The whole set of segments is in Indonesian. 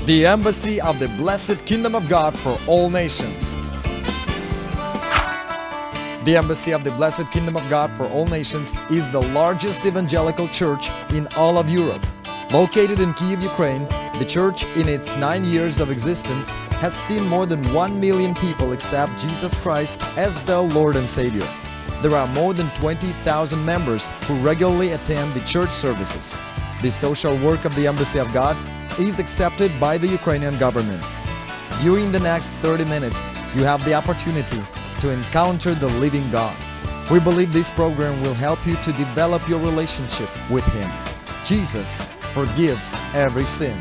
the embassy of the blessed kingdom of God for all nations. The Embassy of the Blessed Kingdom of God for All Nations is the largest evangelical church in all of Europe. Located in Kyiv, Ukraine, the church in its 9 years of existence has seen more than 1 million people accept Jesus Christ as their Lord and Savior. There are more than 20,000 members who regularly attend the church services. The social work of the Embassy of God is accepted by the Ukrainian government. During the next 30 minutes, you have the opportunity to encounter the living God. We believe this program will help you to develop your relationship with Him. Jesus forgives every sin,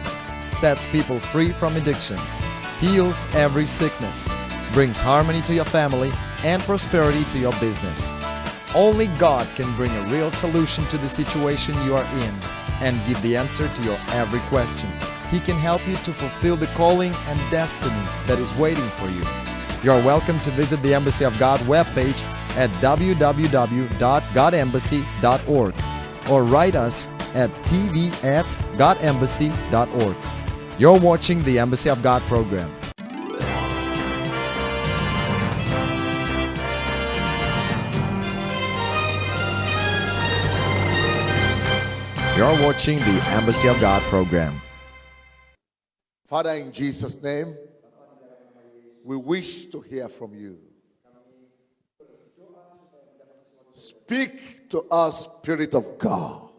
sets people free from addictions, heals every sickness, brings harmony to your family and prosperity to your business. Only God can bring a real solution to the situation you are in and give the answer to your every question. He can help you to fulfill the calling and destiny that is waiting for you. You are welcome to visit the Embassy of God webpage at www.godembassy.org or write us at tv@godembassy.org. You're watching the Embassy of God program. You're watching the Embassy of God program. Father, in Jesus' name, we wish to hear from you. Speak to us, Spirit of God.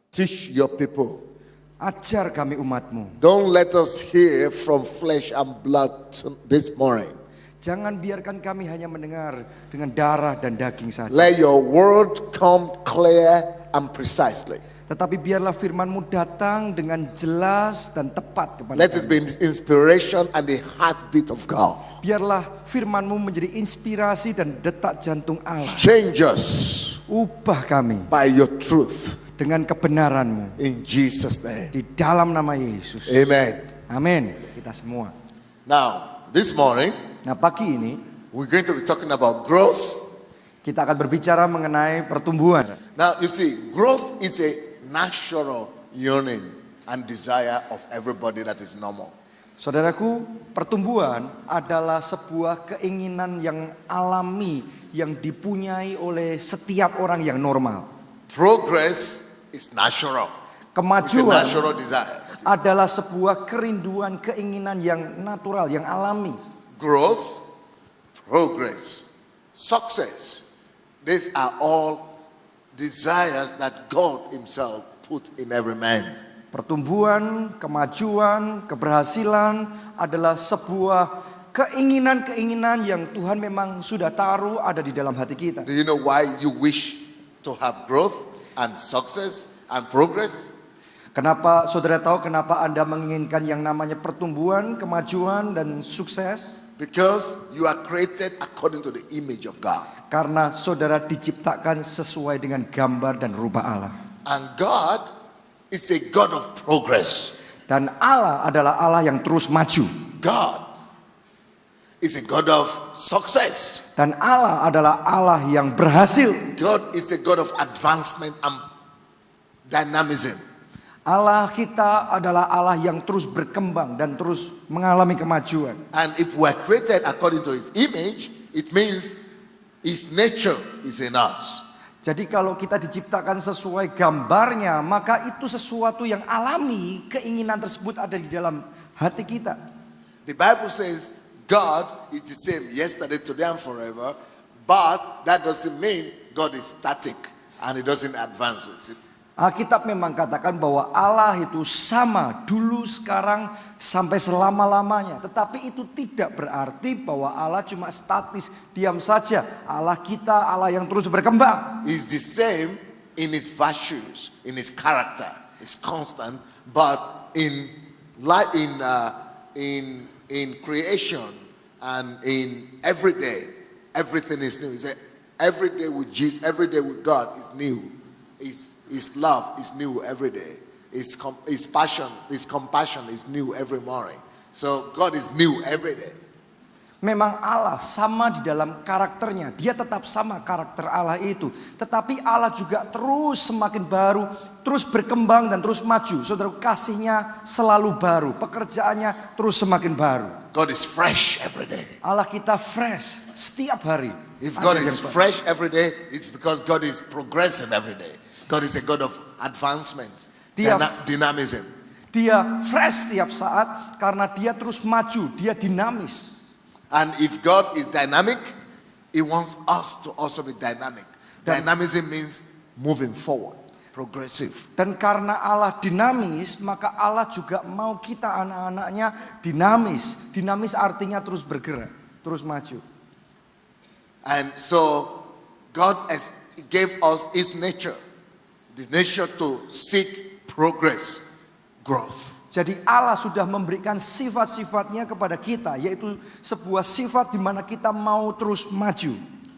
Teach your people. Ajar kami umatmu. Don't let us hear from flesh and blood this morning. Jangan biarkan kami hanya mendengar dengan darah dan daging saja. Let your word come clear and precisely. Tetapi biarlah firman-Mu datang dengan jelas dan tepat kepada Let it be inspiration and the heartbeat of God. Biarlah firman-Mu menjadi inspirasi dan detak jantung Allah. Change us Ubah kami by your truth. dengan kebenaran-Mu. In Jesus' name. Di dalam nama Yesus. Amen. Amin. Kita semua. Now, this morning, Nah, pagi ini we're going to be talking about growth. kita akan berbicara mengenai pertumbuhan. Now, you see, growth is a natural yearning and desire of everybody that is normal. Saudaraku, pertumbuhan adalah sebuah keinginan yang alami yang dipunyai oleh setiap orang yang normal. Progress is natural. It's a Kemajuan natural desire. adalah sebuah kerinduan, keinginan yang natural, yang alami. Growth, progress, success. These are all desires that God Himself put in every man. Pertumbuhan, kemajuan, keberhasilan adalah sebuah keinginan-keinginan yang Tuhan memang sudah taruh ada di dalam hati kita. Do you know why you wish to have growth and success and progress? Kenapa saudara tahu kenapa Anda menginginkan yang namanya pertumbuhan, kemajuan, dan sukses? Because you are created according to the image of God. Karena saudara diciptakan sesuai dengan gambar dan rupa Allah. And God is a God of progress. Dan Allah adalah Allah yang terus maju. God is a God of success. Dan Allah adalah Allah yang berhasil. God is a God of advancement and dynamism. Allah kita adalah Allah yang terus berkembang dan terus mengalami kemajuan. And if we are created according to His image, it means His nature is in us. Jadi kalau kita diciptakan sesuai gambarnya, maka itu sesuatu yang alami, keinginan tersebut ada di dalam hati kita. The Bible says God is the same yesterday, today and forever, but that doesn't mean God is static and He doesn't advance. Alkitab memang katakan bahwa Allah itu sama dulu, sekarang, sampai selama-lamanya. Tetapi itu tidak berarti bahwa Allah cuma statis, diam saja. Allah kita, Allah yang terus berkembang. He's the same in His virtues, in His character. It's constant, but in creation and in every day, everything is new. He said, every day with Jesus, every day with God is new. His love is new every day. His passion, His compassion is new every morning. So God is new every day. Memang Allah sama di dalam karakternya. Dia tetap sama karakter Allah itu. Tetapi Allah juga terus semakin baru terus berkembang dan terus maju. Saudara, kasihnya selalu baru, pekerjaannya terus semakin baru. God is fresh every day. Allah kita fresh setiap hari. If God Ada is yang baru. fresh every day, it's because God is progressing every day. God is a God of advancement, Dia- dynamism. Dia fresh setiap saat karena dia terus maju, dia dinamis. And if God is dynamic, He wants us to also be dynamic. Dynamism means moving forward, progressive. Dan karena Allah dinamis, maka Allah juga mau kita anak-anaknya dinamis. Dinamis artinya terus bergerak, terus maju. And so God gave us His nature, the nature to seek progress, growth. Jadi Allah sudah memberikan sifat-sifatnya kepada kita, yaitu sebuah sifat di mana kita mau terus maju.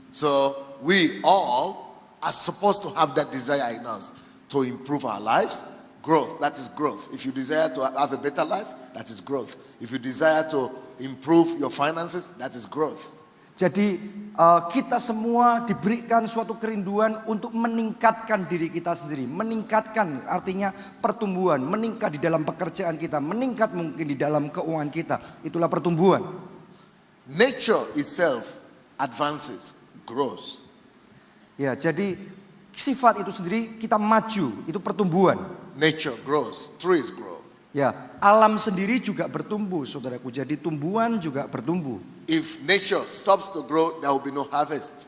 So we all are supposed to have that desire in us to improve our lives. Growth, that is growth. If you desire to have a better life, that is growth. If you desire to improve your finances, that is growth. Jadi kita semua diberikan suatu kerinduan untuk meningkatkan diri kita sendiri. Meningkatkan artinya pertumbuhan, meningkat di dalam pekerjaan kita, meningkat mungkin di dalam keuangan kita. Itulah pertumbuhan. Nature itself advances, grows. Ya, jadi sifat itu sendiri kita maju, itu pertumbuhan. Nature grows, trees grow. Ya, alam sendiri juga bertumbuh, saudaraku. Jadi tumbuhan juga bertumbuh. If nature stops to grow, there will be no harvest.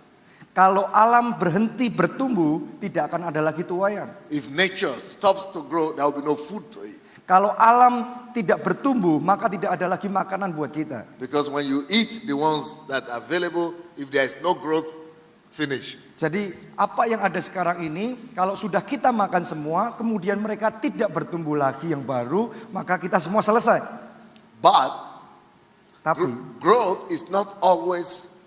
Kalau alam berhenti bertumbuh, tidak akan ada lagi tuaian. If nature stops to grow, there will be no food to eat. Kalau alam tidak bertumbuh, maka tidak ada lagi makanan buat kita. Because when you eat the ones that are available, if there is no growth, finish. Jadi apa yang ada sekarang ini, kalau sudah kita makan semua, kemudian mereka tidak bertumbuh lagi yang baru, maka kita semua selesai. But Tapi growth is not always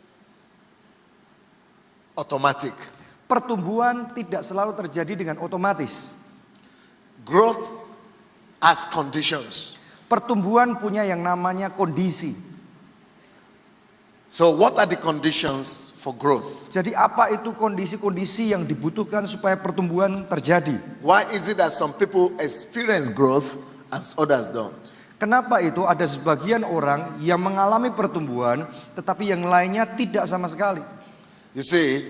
automatic. pertumbuhan tidak selalu terjadi dengan otomatis. Growth has conditions. Pertumbuhan punya yang namanya kondisi. So what are the conditions for growth? Jadi apa itu kondisi-kondisi yang dibutuhkan supaya pertumbuhan terjadi? Why is it that some people experience growth and others don't? Kenapa itu ada sebagian orang yang mengalami pertumbuhan tetapi yang lainnya tidak sama sekali? You see,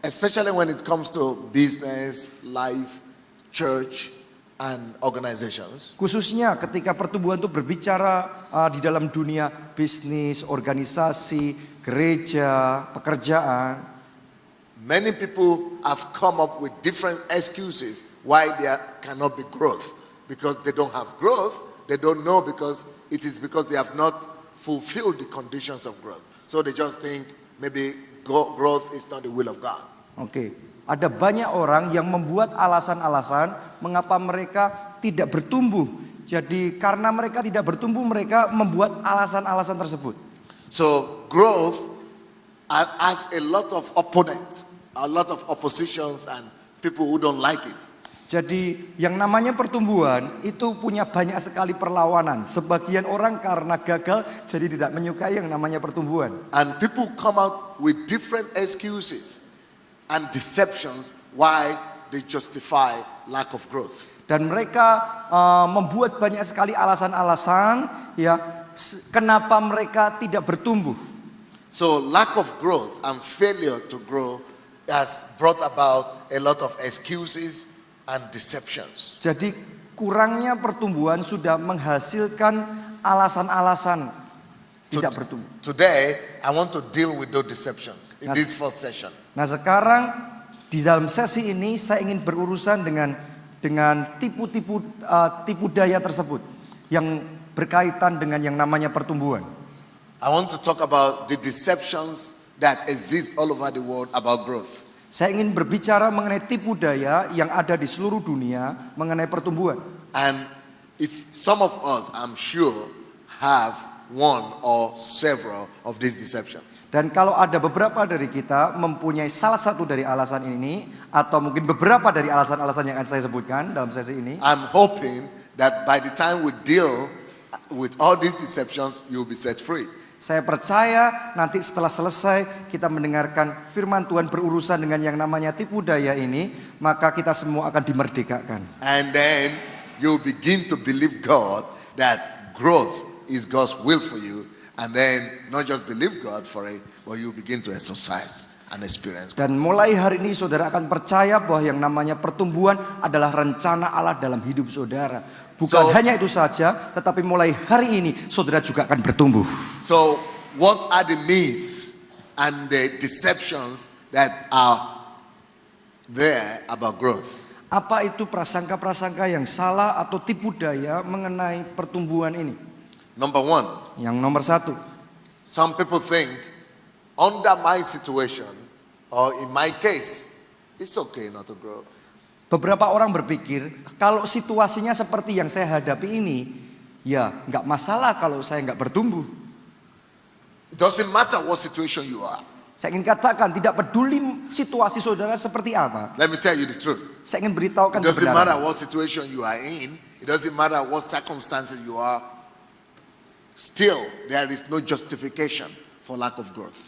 especially when it comes to business, life, church, and organizations, Khususnya ketika pertumbuhan itu berbicara di dalam dunia bisnis, organisasi, gereja, pekerjaan. many people have come up with different excuses why there cannot be growth. Because they don't have growth, they don't know because it is because they have not fulfilled the conditions of growth. So they just think maybe growth is not the will of God. Oke, ada banyak orang yang membuat alasan-alasan mengapa mereka tidak bertumbuh. Jadi karena mereka tidak bertumbuh, mereka membuat alasan-alasan tersebut. So growth has a lot of opponents, a lot of oppositions and people who don't like it. Jadi yang namanya pertumbuhan itu punya banyak sekali perlawanan. Sebagian orang karena gagal jadi tidak menyukai yang namanya pertumbuhan. And people come out with different excuses and deceptions why they justify lack of growth. Dan mereka membuat banyak sekali alasan-alasan ya kenapa mereka tidak bertumbuh. So lack of growth and failure to grow has brought about a lot of excuses and deceptions. Jadi kurangnya pertumbuhan sudah menghasilkan alasan-alasan tidak bertumbuh. Today, I want to deal with those deceptions in this first session. Nah sekarang di dalam sesi ini saya ingin berurusan dengan tipu daya tersebut yang berkaitan dengan yang namanya pertumbuhan. I want to talk about the deceptions that exist all over the world about growth. Saya ingin berbicara mengenai tipu daya yang ada di seluruh dunia mengenai pertumbuhan. And if some of us, I'm sure, have one or several of these deceptions. Dan kalau ada beberapa dari kita mempunyai salah satu dari alasan ini atau mungkin beberapa dari alasan-alasan yang akan saya sebutkan dalam sesi ini, I'm hoping that by the time we deal with all these deceptions, you'll be set free. Saya percaya nanti setelah selesai kita mendengarkan firman Tuhan berurusan dengan yang namanya tipu daya ini, maka kita semua akan dimerdekakan. And then you begin to believe God that growth is God's will for you. And then not just believe God for it, but you begin to exercise and experience. Dan mulai hari ini saudara akan percaya bahwa yang namanya pertumbuhan adalah rencana Allah dalam hidup saudara. Bukan hanya itu saja, tetapi mulai hari ini saudara juga akan bertumbuh. So what are the myths and the deceptions that are there about growth? Apa itu prasangka-prasangka yang salah atau tipu daya mengenai pertumbuhan ini? Number one, Yang nomor satu, some people think under my situation or in my case, it's okay not to grow. beberapa orang berpikir kalau situasinya seperti yang saya hadapi ini, ya nggak masalah kalau saya nggak bertumbuh. It doesn't matter what situation you are. Saya ingin katakan tidak peduli situasi saudara seperti apa. Let me tell you the truth. Saya ingin beritahukan It doesn't matter kebenaran. what situation you are in. It doesn't matter what circumstances you are. Still, there is no justification for lack of growth.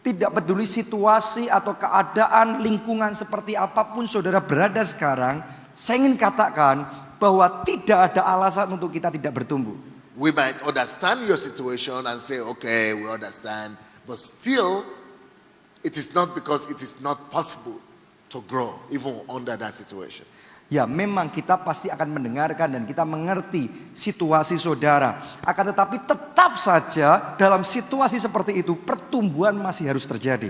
Tidak peduli situasi atau keadaan lingkungan seperti apapun saudara berada sekarang, saya ingin katakan bahwa tidak ada alasan untuk kita tidak bertumbuh. We might understand your situation and say, okay, we understand. But still, it is not because it is not possible to grow even under that situation. Ya memang kita pasti akan mendengarkan dan kita mengerti situasi saudara. Akan tetapi tetap saja dalam situasi seperti itu pertumbuhan masih harus terjadi.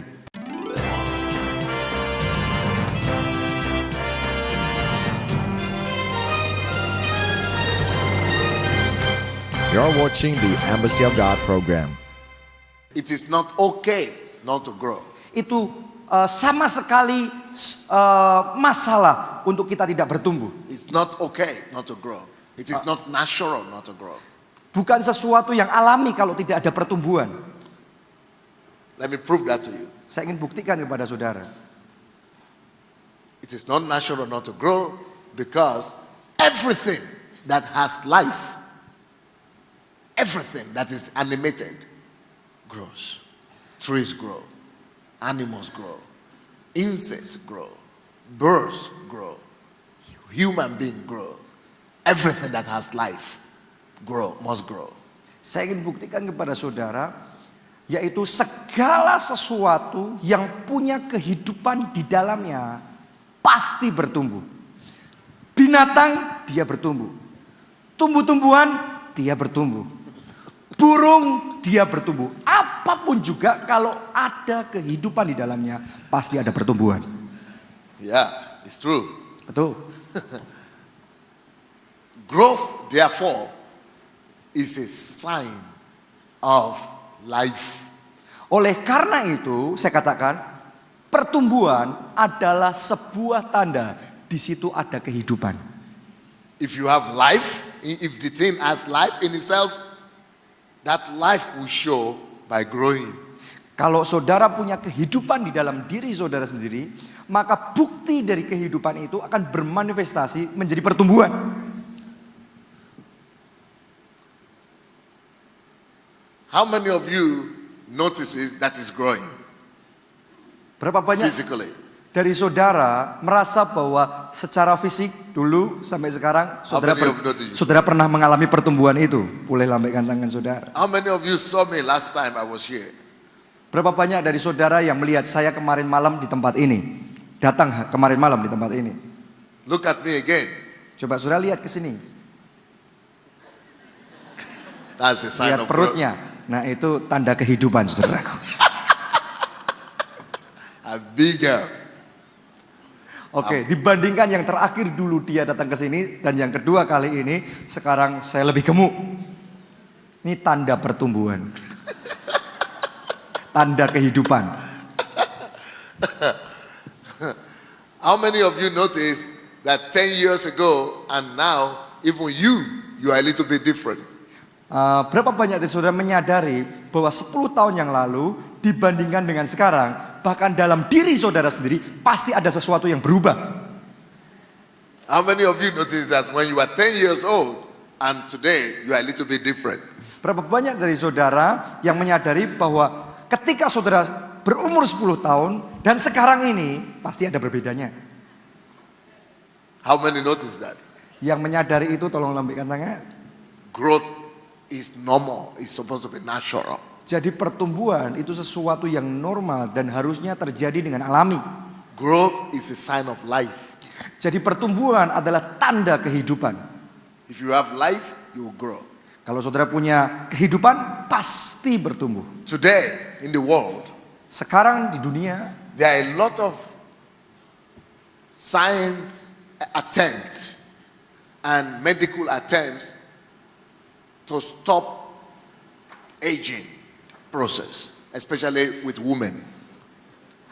You're watching the Embassy of God program. It is not okay not to grow. Itu sama sekali masalah untuk kita tidak bertumbuh. It's not okay not to grow. It is not natural not to grow. Bukan sesuatu yang alami kalau tidak ada pertumbuhan. Let me prove that to you. Saya ingin buktikan kepada saudara. It is not natural not to grow because everything that has life, everything that is animated grows. Trees grow, animals grow, insects grow, birds grow, human being grow. Everything that has life must grow. Saya ingin buktikan kepada saudara, yaitu segala sesuatu yang punya kehidupan di dalamnya pasti bertumbuh. Binatang dia bertumbuh, tumbuh-tumbuhan dia bertumbuh, burung dia bertumbuh. Apapun juga kalau ada kehidupan di dalamnya pasti ada pertumbuhan. Yeah, it's true. Betul. Growth, therefore, is a sign of life. Oleh karena itu saya katakan pertumbuhan adalah sebuah tanda di situ ada kehidupan. If you have life, if the thing has life in itself, that life will show by growing. Kalau saudara punya kehidupan di dalam diri saudara sendiri, maka bukti dari kehidupan itu akan bermanifestasi menjadi pertumbuhan. How many of you notices that is growing Berapa banyak physically? dari saudara merasa bahwa secara fisik dulu sampai sekarang saudara pernah mengalami pertumbuhan itu? Boleh lambaikan tangan saudara. How many of you saw me last time I was here? Berapa banyak dari saudara yang melihat saya kemarin malam di tempat ini? Datang kemarin malam di tempat ini. Look at me again. Coba saudara lihat ke sini. That's a sign Lihat of growth. perutnya. Nah itu tanda kehidupan saudaraku. A bigger. Oke, dibandingkan yang terakhir dulu dia datang ke sini dan yang kedua kali ini sekarang saya lebih gemuk. Ini tanda pertumbuhan. Tanda kehidupan. How many of you notice that 10 years ago and now even you are a little bit different? Berapa banyak dari saudara menyadari bahwa 10 tahun yang lalu dibandingkan dengan sekarang, bahkan dalam diri saudara sendiri pasti ada sesuatu yang berubah. How many of you notice that when you were 10 years old and today you are a little bit different? Berapa banyak dari saudara yang menyadari bahwa ketika saudara berumur 10 tahun dan sekarang ini pasti ada berbedanya. How many notice that? Yang menyadari itu tolong lambaikan tangan. Growth is normal. It's supposed to be natural. Jadi pertumbuhan itu sesuatu yang normal dan harusnya terjadi dengan alami. Growth is a sign of life. Jadi pertumbuhan adalah tanda kehidupan. If you have life, you will grow. Kalau saudara punya kehidupan, pasti bertumbuh. Today, in the world, Sekarang di dunia, there are a lot of science attempts and medical attempts to stop aging process, especially with women.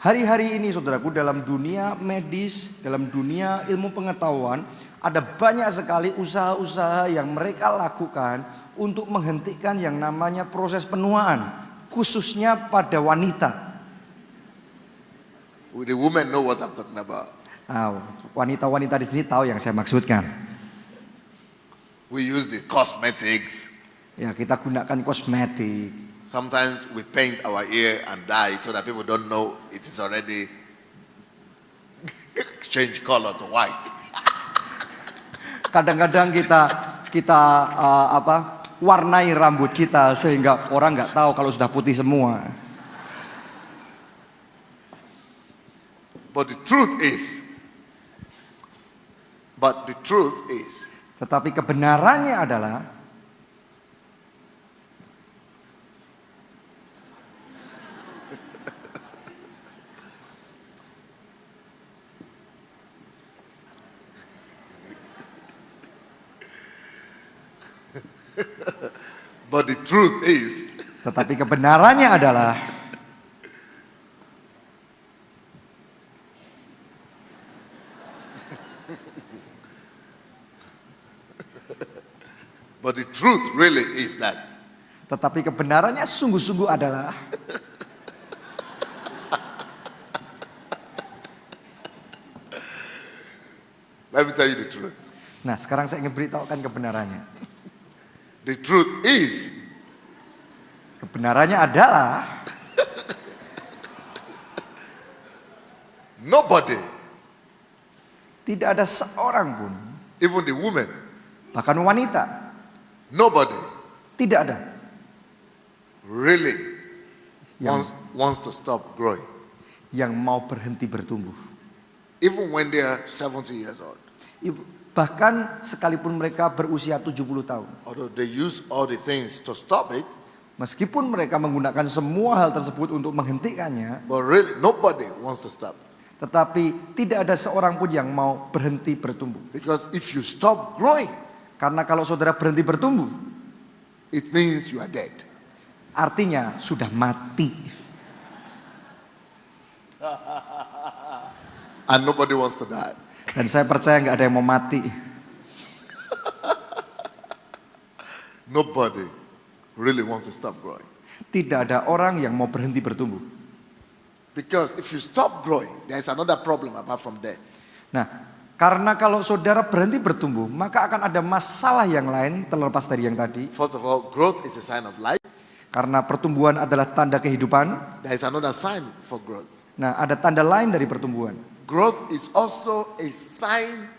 hari-hari ini saudaraku, dalam dunia medis, dalam dunia ilmu pengetahuan, ada banyak sekali usaha-usaha yang mereka lakukan untuk menghentikan yang namanya proses penuaan, khususnya pada wanita. The women know what I'm talking about. Nah, wanita-wanita di sini tahu yang saya maksudkan. We use the cosmetics. Ya, kita gunakan kosmetik. Sometimes we paint our ear and dye so that people don't know it is already change color to white. Kadang-kadang kita warnai rambut kita sehingga orang nggak tahu kalau sudah putih semua. But the truth is, Tetapi kebenarannya adalah tetapi kebenarannya adalah but the truth really is that tetapi kebenarannya sungguh-sungguh adalah let me tell you the truth. Nah, sekarang saya ingin beritahukan kebenarannya. The truth is Kebenarannya adalah nobody, tidak ada seorang pun, even the women, bahkan wanita, nobody tidak ada really yang, wants to stop growing. yang mau berhenti bertumbuh. Even when they are 70 years old. Bahkan sekalipun mereka berusia 70 tahun. Although they use all the things to stop it, Meskipun mereka menggunakan semua hal tersebut untuk menghentikannya, but really nobody wants to stop. tetapi tidak ada seorang pun yang mau berhenti bertumbuh. Because if you stop growing, Karena kalau saudara berhenti bertumbuh, it means you are dead. artinya sudah mati. And nobody wants to die. Dan saya percaya nggak ada yang mau mati. Nobody really wants to stop growing. Tidak ada orang yang mau berhenti bertumbuh. Because if you stop growing, there is another problem apart from death. Nah, karena kalau saudara berhenti bertumbuh, maka akan ada masalah yang lain terlepas dari yang tadi. First of all, growth is a sign of life. Karena pertumbuhan adalah tanda kehidupan. There is another sign for growth. Nah, ada tanda lain dari pertumbuhan. Growth is also a sign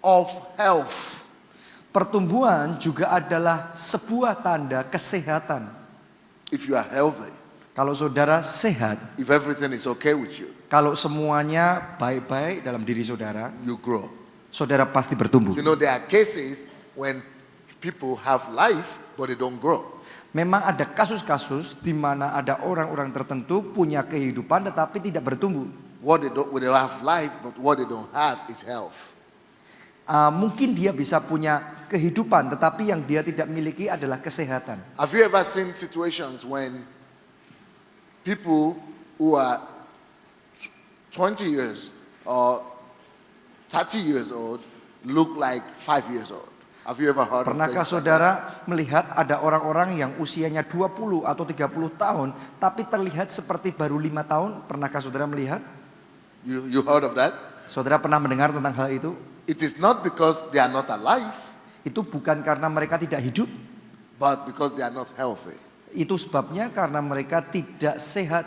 of health. Pertumbuhan juga adalah sebuah tanda kesehatan. If you are healthy, Kalau saudara sehat, if everything is okay with you, kalau semuanya baik-baik dalam diri saudara, you grow. saudara pasti bertumbuh. You know, there are cases when people have life but they don't grow. Memang ada kasus-kasus di mana ada orang-orang tertentu punya kehidupan tetapi tidak bertumbuh. They have life, but what they don't have is health. Mungkin dia bisa punya kehidupan tetapi yang dia tidak miliki adalah kesehatan. Have you ever seen situations when people who are 20 years or 30 years old look like 5 years old? Have you ever heard Pernahkah of this? saudara melihat ada orang-orang yang usianya 20 atau 30 tahun tapi terlihat seperti baru 5 tahun? Pernahkah saudara melihat? You heard of that? Saudara pernah mendengar tentang hal itu? It is not because they are not alive, Itu bukan karena mereka tidak hidup, but because they are not healthy. Itu sebabnya karena mereka tidak sehat.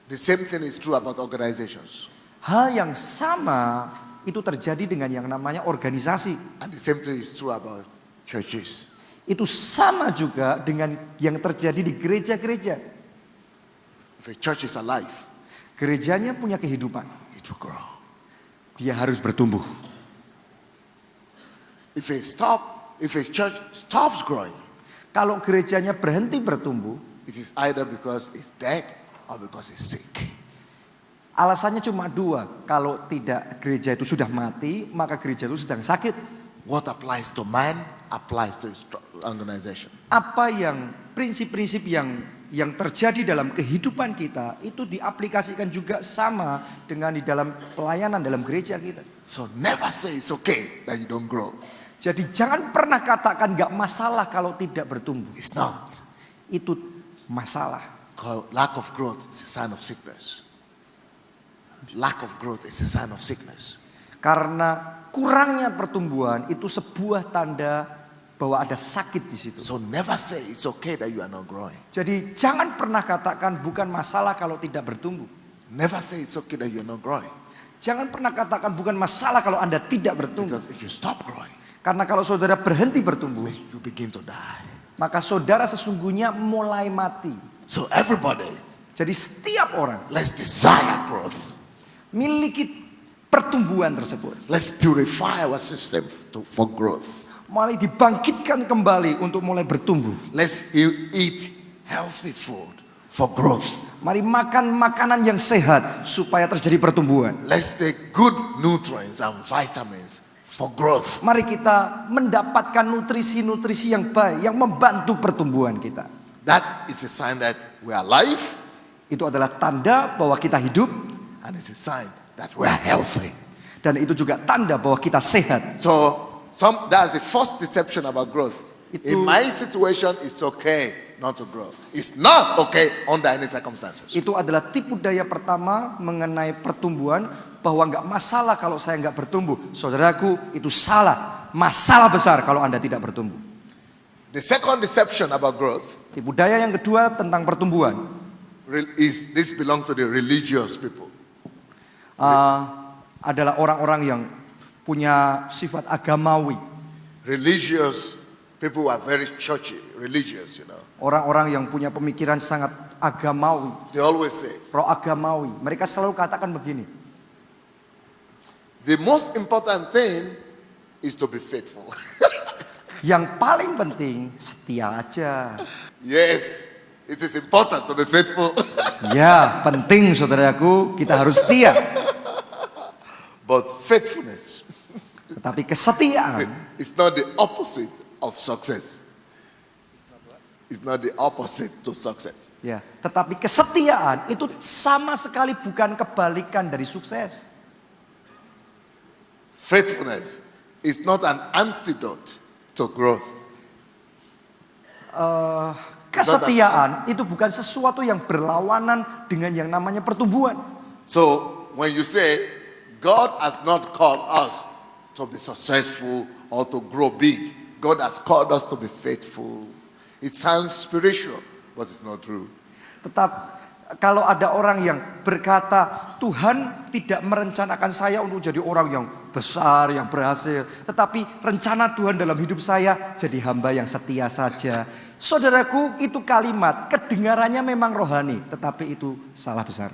The same thing is true about organizations. Hal yang sama itu terjadi dengan yang namanya organisasi. And the same thing is true about churches. Itu sama juga dengan yang terjadi di gereja-gereja. If a church is alive, Gerejanya punya kehidupan. it will grow. Dia harus bertumbuh. If a church stops growing, Kalau gerejanya berhenti bertumbuh, it is either because it's dead or because it's sick. alasannya cuma dua. Kalau tidak gereja itu sudah mati, maka gereja itu sedang sakit. What applies to man applies to his organization. Apa yang prinsip-prinsip yang terjadi dalam kehidupan kita itu diaplikasikan juga sama dengan di dalam pelayanan dalam gereja kita. So never say it's okay that you don't grow. Jadi jangan pernah katakan gak masalah kalau tidak bertumbuh. It's not. Itu masalah. Lack of growth is a sign of sickness. Lack of growth is a sign of sickness. Karena kurangnya pertumbuhan itu sebuah tanda bahwa ada sakit di situ. So never say it's okay that you are not growing. Jadi jangan pernah katakan bukan masalah kalau tidak bertumbuh. Never say it's okay that you are not growing. Jangan pernah katakan bukan masalah kalau Anda tidak bertumbuh. Because if you stop growing, Karena kalau saudara berhenti bertumbuh, you begin to die. maka saudara sesungguhnya mulai mati. So everybody, Jadi setiap orang let's desire growth. miliki pertumbuhan tersebut. Let's purify our system for growth. Mari dibangkitkan kembali untuk mulai bertumbuh. Let's eat healthy food for growth. Mari makan makanan yang sehat supaya terjadi pertumbuhan. Let's take good nutrients and vitamins for growth. Mari kita mendapatkan nutrisi-nutrisi yang baik yang membantu pertumbuhan kita. That is a sign that we are alive, Itu adalah tanda bahwa kita hidup and it's a sign that we are healthy. dan itu juga tanda bahwa kita sehat. So that's the first deception about growth. In my situation, it's okay not to grow. It's not okay under any circumstances. Itu adalah tipu daya pertama mengenai pertumbuhan, bahwa nggak masalah kalau saya nggak bertumbuh. Saudaraku, itu salah, masalah besar kalau Anda tidak bertumbuh. The second deception about growth Tipu daya yang kedua tentang pertumbuhan is this belongs to the religious people. adalah orang-orang yang punya sifat agamawi. Religious people who are very churchy, religious, you know. Orang-orang yang punya pemikiran sangat agamawi, They always say, pro agamawi. Mereka selalu katakan begini, the most important thing is to be faithful. yang paling penting setia aja. Yes, it is important to be faithful. Ya, penting saudaraku, kita harus setia. But faithfulness Tetapi kesetiaan is not the opposite of success. It's not the opposite to success. ya, tetapi kesetiaan itu sama sekali bukan kebalikan dari sukses. Faithfulness is not an antidote to growth. Kesetiaan itu bukan sesuatu yang berlawanan dengan yang namanya pertumbuhan. So when you say God has not called us to be successful or to grow big, God has called us to be faithful. It sounds spiritual, but it's not true. Tetap kalau ada orang yang berkata Tuhan tidak merencanakan saya untuk jadi orang yang besar, yang berhasil, tetapi rencana Tuhan dalam hidup saya jadi hamba yang setia saja. Saudaraku, itu kalimat kedengarannya memang rohani, tetapi itu salah besar.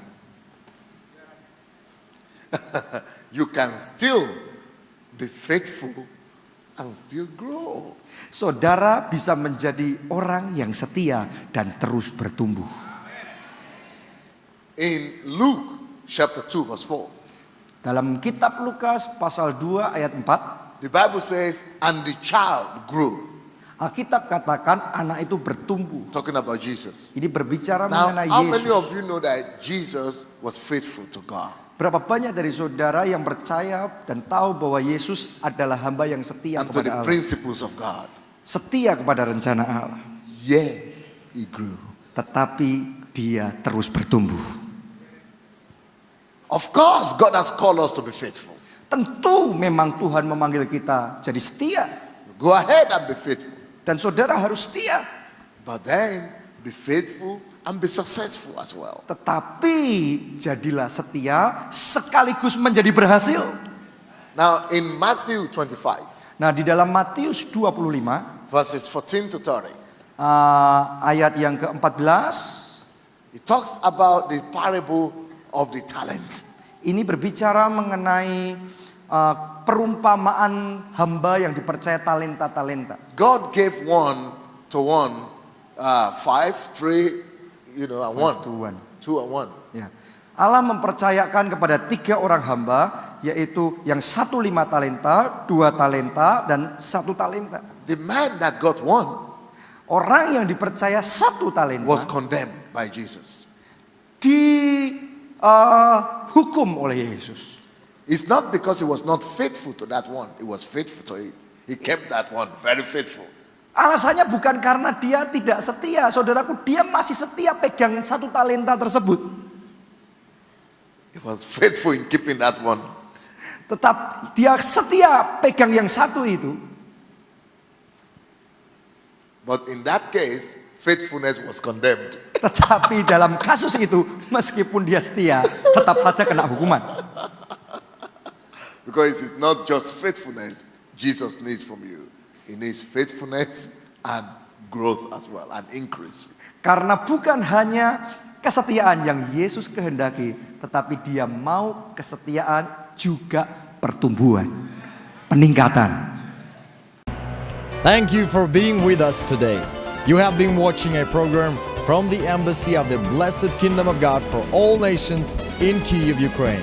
You can still be faithful and still grow. Saudara bisa menjadi orang yang setia dan terus bertumbuh. In Luke chapter 2 verse 4, Dalam kitab Lukas pasal 2 ayat 4, the Bible says, and the child grew. Alkitab katakan anak itu bertumbuh. Talking about Jesus. Ini berbicara Now, mengenai how many of Yesus. you know that Jesus was faithful to God? Berapa banyak dari saudara yang percaya dan tahu bahwa Yesus adalah hamba yang setia And to the kepada Allah, principles of God. setia kepada rencana Allah, Yet he grew. tetapi dia terus bertumbuh. Of course, God has called us to be faithful. Tentu memang Tuhan memanggil kita jadi setia. Go ahead and be faithful. Dan saudara harus setia. But then be faithful and be successful as well. Tetapi jadilah setia sekaligus menjadi berhasil. Now in Matthew 25, Nah, di dalam Matius 25 verses 14 to 30, ayat yang ke-14 it talks about the parable of the talent. ini berbicara mengenai perumpamaan hamba yang dipercaya talenta-talenta. God gave one to one, 5, 3, and 1. To one. 2 and 1. Ya. Allah mempercayakan kepada 3 orang hamba, yaitu yang 1 5 talenta, 2 talenta, dan 1 talenta. The man that got 1 Orang yang dipercaya 1 talenta was condemned by Jesus. dihukum oleh Yesus. It's not because he was not faithful to that one. He was faithful to it. He kept that one very faithful. Alasannya bukan karena dia tidak setia, saudaraku, dia masih setia pegang 1 talenta tersebut. He was faithful in keeping that one. Tetap dia setia pegang yang 1 itu. But in that case, faithfulness was condemned. Tetapi dalam kasus itu, meskipun dia setia, tetap saja kena hukuman. Because it's not just faithfulness Jesus needs from you. He needs faithfulness and growth as well, and increase. Karena bukan hanya kesetiaan yang Yesus kehendaki, tetapi dia mau kesetiaan juga pertumbuhan, peningkatan. Thank you for being with us today. You have been watching a program from the Embassy of the Blessed Kingdom of God for all nations in Kyiv, Ukraine.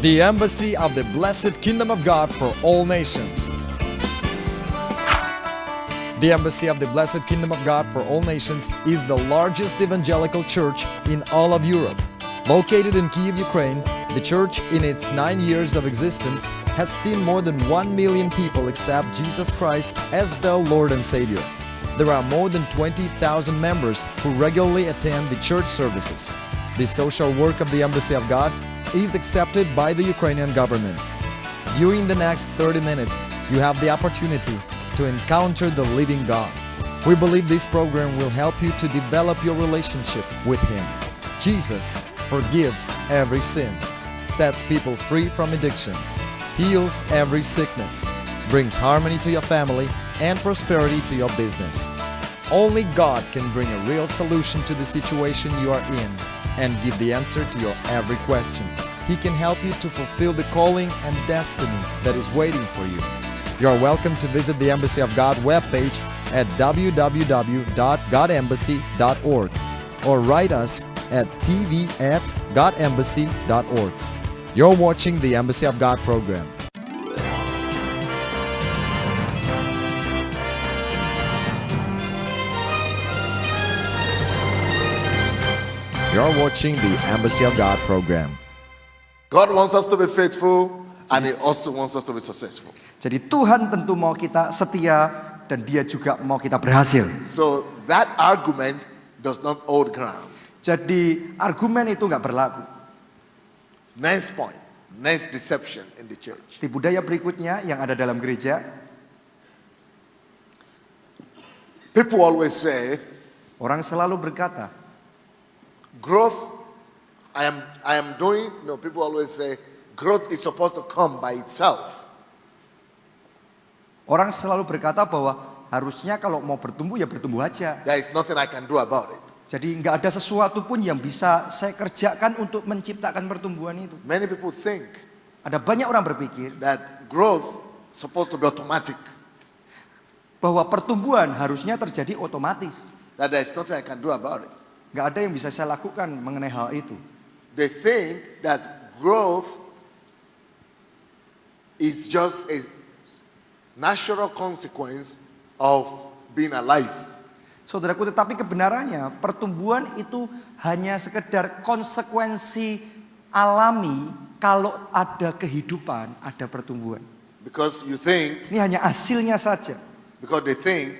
The Embassy of the Blessed Kingdom of God for all nations. The Embassy of the Blessed Kingdom of God for all nations is the largest evangelical church in all of Europe. Located in Kyiv, Ukraine, the church in its 9 years of existence has seen more than 1 million people accept Jesus Christ as their Lord and Savior. There are more than 20,000 members who regularly attend the church services. The social work of the Embassy of God is accepted by the Ukrainian government. During the next 30 minutes, you have the opportunity to encounter the living God. We believe this program will help you to develop your relationship with Him. Jesus forgives every sin, sets people free from addictions, heals every sickness, brings harmony to your family and prosperity to your business. Only God can bring a real solution to the situation you are in and give the answer to your every question. He can help you to fulfill the calling and destiny that is waiting for you. You are welcome to visit the Embassy of God webpage at www.godembassy.org or write us at tv@godembassy.org. You're watching the Embassy of God program. You're watching the Embassy of God program. God wants us to be faithful, and He also wants us to be successful. Jadi Tuhan tentu mau kita setia dan Dia juga mau kita berhasil. So that argument does not hold ground. Jadi argumen itu nggak berlaku. Next point, next deception in the church. Di budaya berikutnya yang ada dalam gereja, People always say, orang selalu berkata, growth, I am doing, people always say, growth is supposed to come by itself. orang selalu berkata bahwa harusnya kalau mau bertumbuh ya bertumbuh aja. There is nothing I can do about it. Jadi nggak ada sesuatu pun yang bisa saya kerjakan untuk menciptakan pertumbuhan itu. Many people think Ada banyak orang berpikir that growth is supposed to be automatic. bahwa pertumbuhan harusnya terjadi otomatis. That there is nothing I can do about it. Nggak ada yang bisa saya lakukan mengenai hal itu. They think that growth is just a natural consequence of being alive. Saudaraku, tetapi kebenarannya pertumbuhan itu hanya sekedar konsekuensi alami kalau ada kehidupan, ada pertumbuhan. Because you think, Ini hanya hasilnya saja. because they think,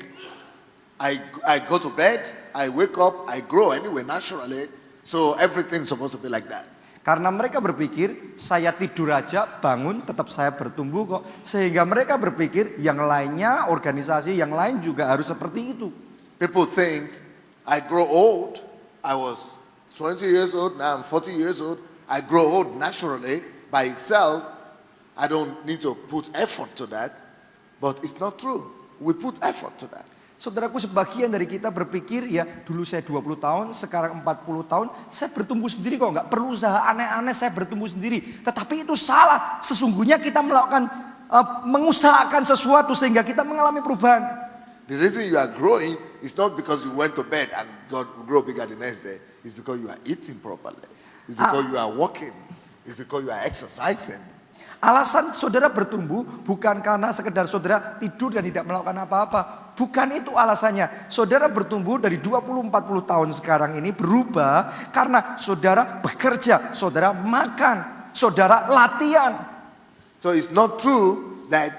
I go to bed, I wake up, I grow anyway naturally, so everything's supposed to be like that. Karena mereka berpikir, saya tidur aja, bangun, tetap saya bertumbuh kok. Sehingga mereka berpikir, yang lainnya, organisasi yang lain juga harus seperti itu. People think, I grow old, I was 20 years old, now I'm 40 years old, I grow old naturally by itself, I don't need to put effort to that, but it's not true. We put effort to that. Saudaraku, sebagian dari kita berpikir, ya dulu saya 20 tahun, sekarang 40 tahun, saya bertumbuh sendiri kok, nggak perlu usaha aneh-aneh, saya bertumbuh sendiri. Tetapi itu salah, sesungguhnya kita melakukan, mengusahakan sesuatu sehingga kita mengalami perubahan. The reason you are growing is not because you went to bed and God will grow bigger the next day. It's because you are eating properly. It's because you are walking. It's because you are exercising. Alasan saudara bertumbuh bukan karena sekedar saudara tidur dan tidak melakukan apa-apa. Bukan itu alasannya. Saudara bertumbuh dari 20-40 tahun sekarang ini berubah karena saudara bekerja, saudara makan, saudara latihan. So it's not true that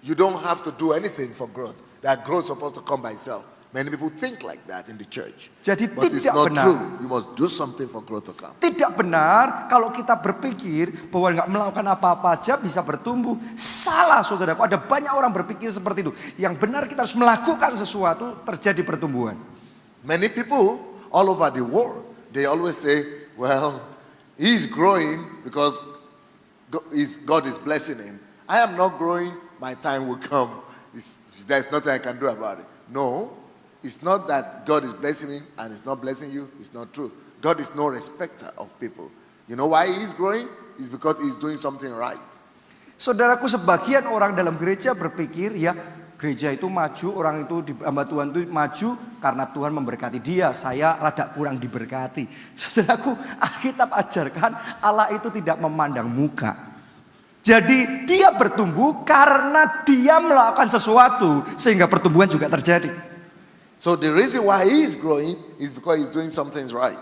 you don't have to do anything for growth. That growth is supposed to come by itself. Many people think like that in the church. Jadi But it's tidak not benar. true. You must do something for growth to come. Tidak benar kalau kita berpikir bahwa nggak melakukan apa-apa aja bisa bertumbuh. Salah saudaraku, ada banyak orang berpikir seperti itu. Yang benar kita harus melakukan sesuatu terjadi pertumbuhan. Many people all over the world, they always say, well, he's growing because God is blessing him. I am not growing, my time will come. There's nothing I can do about it. No, it's not that God is blessing me and it's not blessing you. It's not true. God is no respecter of people. You know why he's growing? It's because he's doing something right. Saudaraku, sebagian orang dalam gereja berpikir ya gereja itu maju, orang itu hamba Tuhan itu maju karena Tuhan memberkati dia. Saya rada kurang diberkati. Saudaraku, Alkitab ajarkan Allah itu tidak memandang muka. Jadi dia bertumbuh karena dia melakukan sesuatu sehingga pertumbuhan juga terjadi. So the reason why he's growing is because he's doing something right.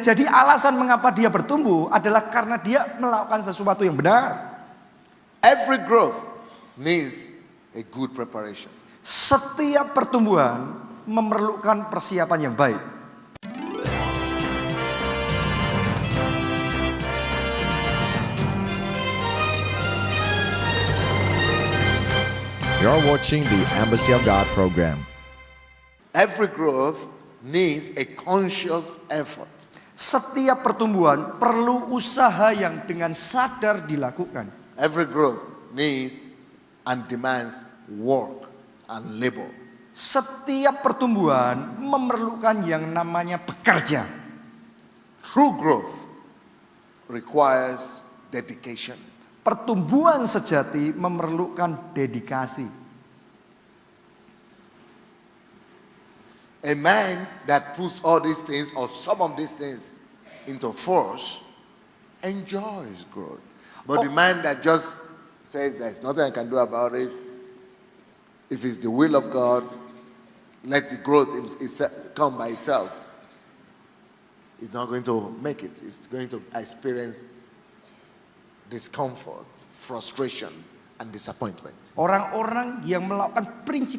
Jadi alasan mengapa dia bertumbuh adalah karena dia melakukan sesuatu yang benar. Every growth needs a good preparation. Setiap pertumbuhan memerlukan persiapan yang baik. You're watching the Embassy of God program. Every growth needs a conscious effort. Setiap pertumbuhan perlu usaha yang dengan sadar dilakukan. Every growth needs and demands work and labor. Setiap pertumbuhan memerlukan yang namanya bekerja. True growth requires dedication. Pertumbuhan sejati memerlukan dedikasi. A man that puts all these things or some of these things into force enjoys growth. But the man that just says there's nothing I can do about it, if it's the will of God, let the growth come by itself, it's not going to make it. It's going to experience discomfort, frustration, and disappointment. Orang-orang yang melakukan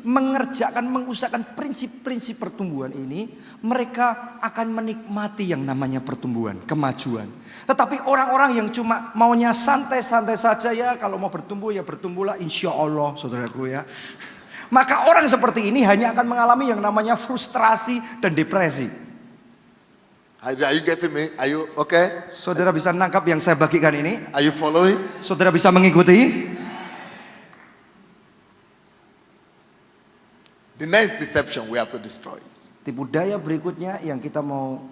mengusahakan prinsip-prinsip pertumbuhan ini, mereka akan menikmati yang namanya pertumbuhan, kemajuan. Tetapi orang-orang yang cuma maunya santai-santai saja, ya kalau mau bertumbuh ya bertumbuhlah insya Allah, saudaraku ya. Maka orang seperti ini hanya akan mengalami yang namanya frustrasi dan depresi. Are you getting me? Are you okay? Saudara bisa nangkap yang saya bagikan ini? Are you following? Saudara bisa mengikuti? The next deception we have to destroy. Tipu daya berikutnya yang kita mau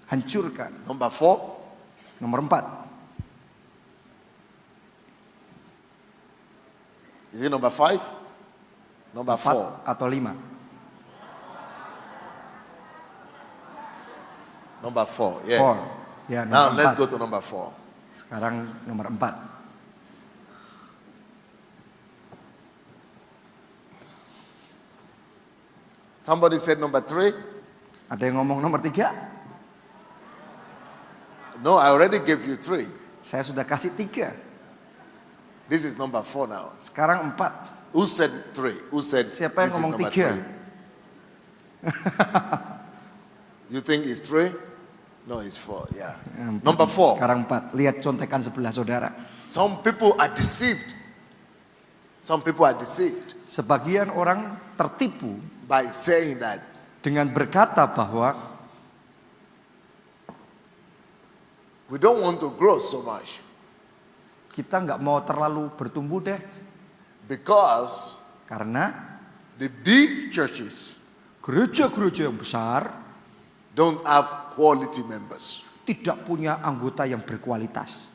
hancurkan. Number 4. Nomor 4. Is it number 5? Number 4. 4 atau 5. Number 4, yes. 4. Ya, Now nomor let's 4. go to number 4. Sekarang nomor 4. Somebody said number 3. Ada yang ngomong nomor 3? No, I already gave you 3. Saya sudah kasih 3. This is number 4 now. Sekarang 4. Who said 3? Who said Siapa yang this is ngomong number 3? 3? You think it's 3? No, it's 4. Yeah. Number 4. Sekarang 4. Lihat contekan sebelah saudara. Some people are deceived. Some people are deceived Sebagian orang tertipu by saying that dengan berkata bahwa we don't want to grow so much kita nggak mau terlalu bertumbuh deh. because Karena the big churches gereja-gereja yang besar don't have quality members. tidak punya anggota yang berkualitas.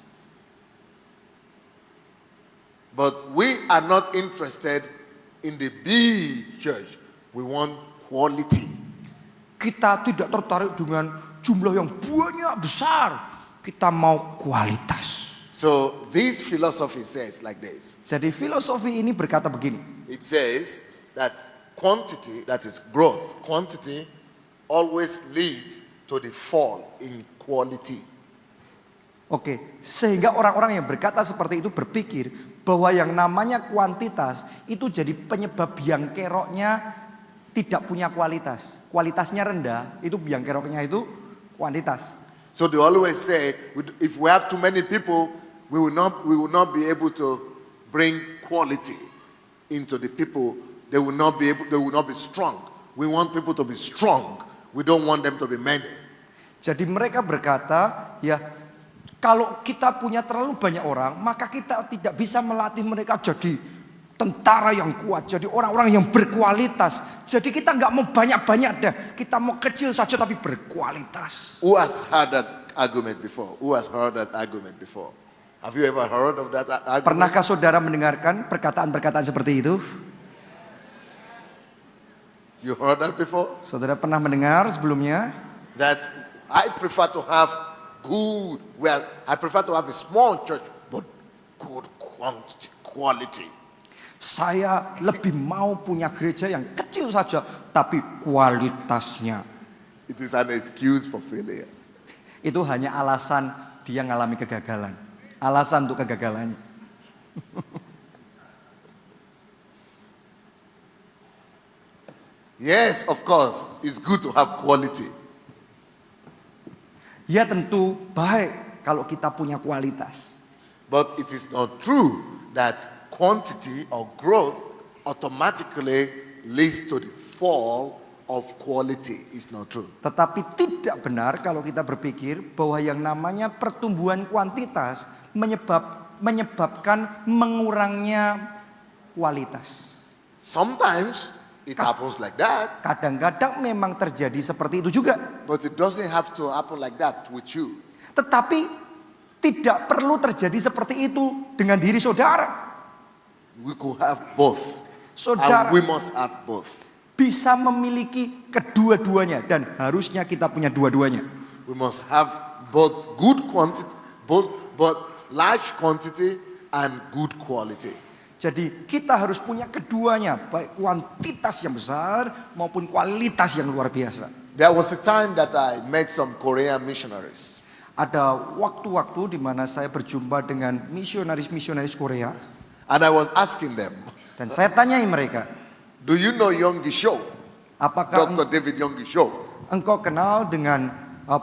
But we are not interested in the big church. We want quality. Kita tidak tertarik dengan jumlah yang banyak besar. Kita mau kualitas. So this philosophy says like this. Jadi filosofi ini berkata begini. It says that quantity, that is growth, quantity always leads to the fall in quality. Oke, sehingga orang-orang yang berkata seperti itu berpikir bahwa yang namanya kuantitas itu jadi penyebab biang keroknya tidak punya kualitas. Kualitasnya rendah, itu biang keroknya itu kuantitas. So they always say, if we have too many people, we will not be able to bring quality into the people. They will not be strong. We want people to be strong. We don't want them to be many. Jadi mereka berkata, ya kalau kita punya terlalu banyak orang, maka kita tidak bisa melatih mereka jadi tentara yang kuat, jadi orang-orang yang berkualitas. Jadi kita nggak mau banyak-banyak deh, kita mau kecil saja tapi berkualitas. Who has heard that argument before? Who has heard that argument before? Have you ever heard of that argument? Pernahkah saudara mendengarkan perkataan-perkataan seperti itu? You heard that before? Saudara pernah mendengar sebelumnya? That I prefer to have I prefer to have a small church, but good quality. Saya lebih mau punya gereja yang kecil saja, tapi kualitasnya. It is an excuse for failure. Itu hanya alasan dia mengalami kegagalan. Alasan untuk kegagalannya. Yes, of course, it's good to have quality. Ya tentu baik kalau kita punya kualitas. But it is not true that quantity or growth automatically leads to the fall of quality. It's not true. Tetapi tidak benar kalau kita berpikir bahwa yang namanya pertumbuhan kuantitas menyebabkan mengurangnya kualitas. Sometimes it happens like that. Kadang-kadang memang terjadi seperti itu juga. But it doesn't have to happen like that with you. Tetapi tidak perlu terjadi seperti itu dengan diri saudara. We could have both. Saudara And we must have both. bisa memiliki kedua-duanya dan harusnya kita punya dua-duanya. We must have both good quantity, both large quantity and good quality. Jadi kita harus punya keduanya, baik kuantitas yang besar maupun kualitas yang luar biasa. There was a time that I met some Korean missionaries. Ada waktu-waktu di mana saya berjumpa dengan misionaris-misionaris Korea. And I was asking them, Dan saya tanyai mereka, do you know Yonggi Cho? apakah Dr. David Yonggi Cho? engkau kenal dengan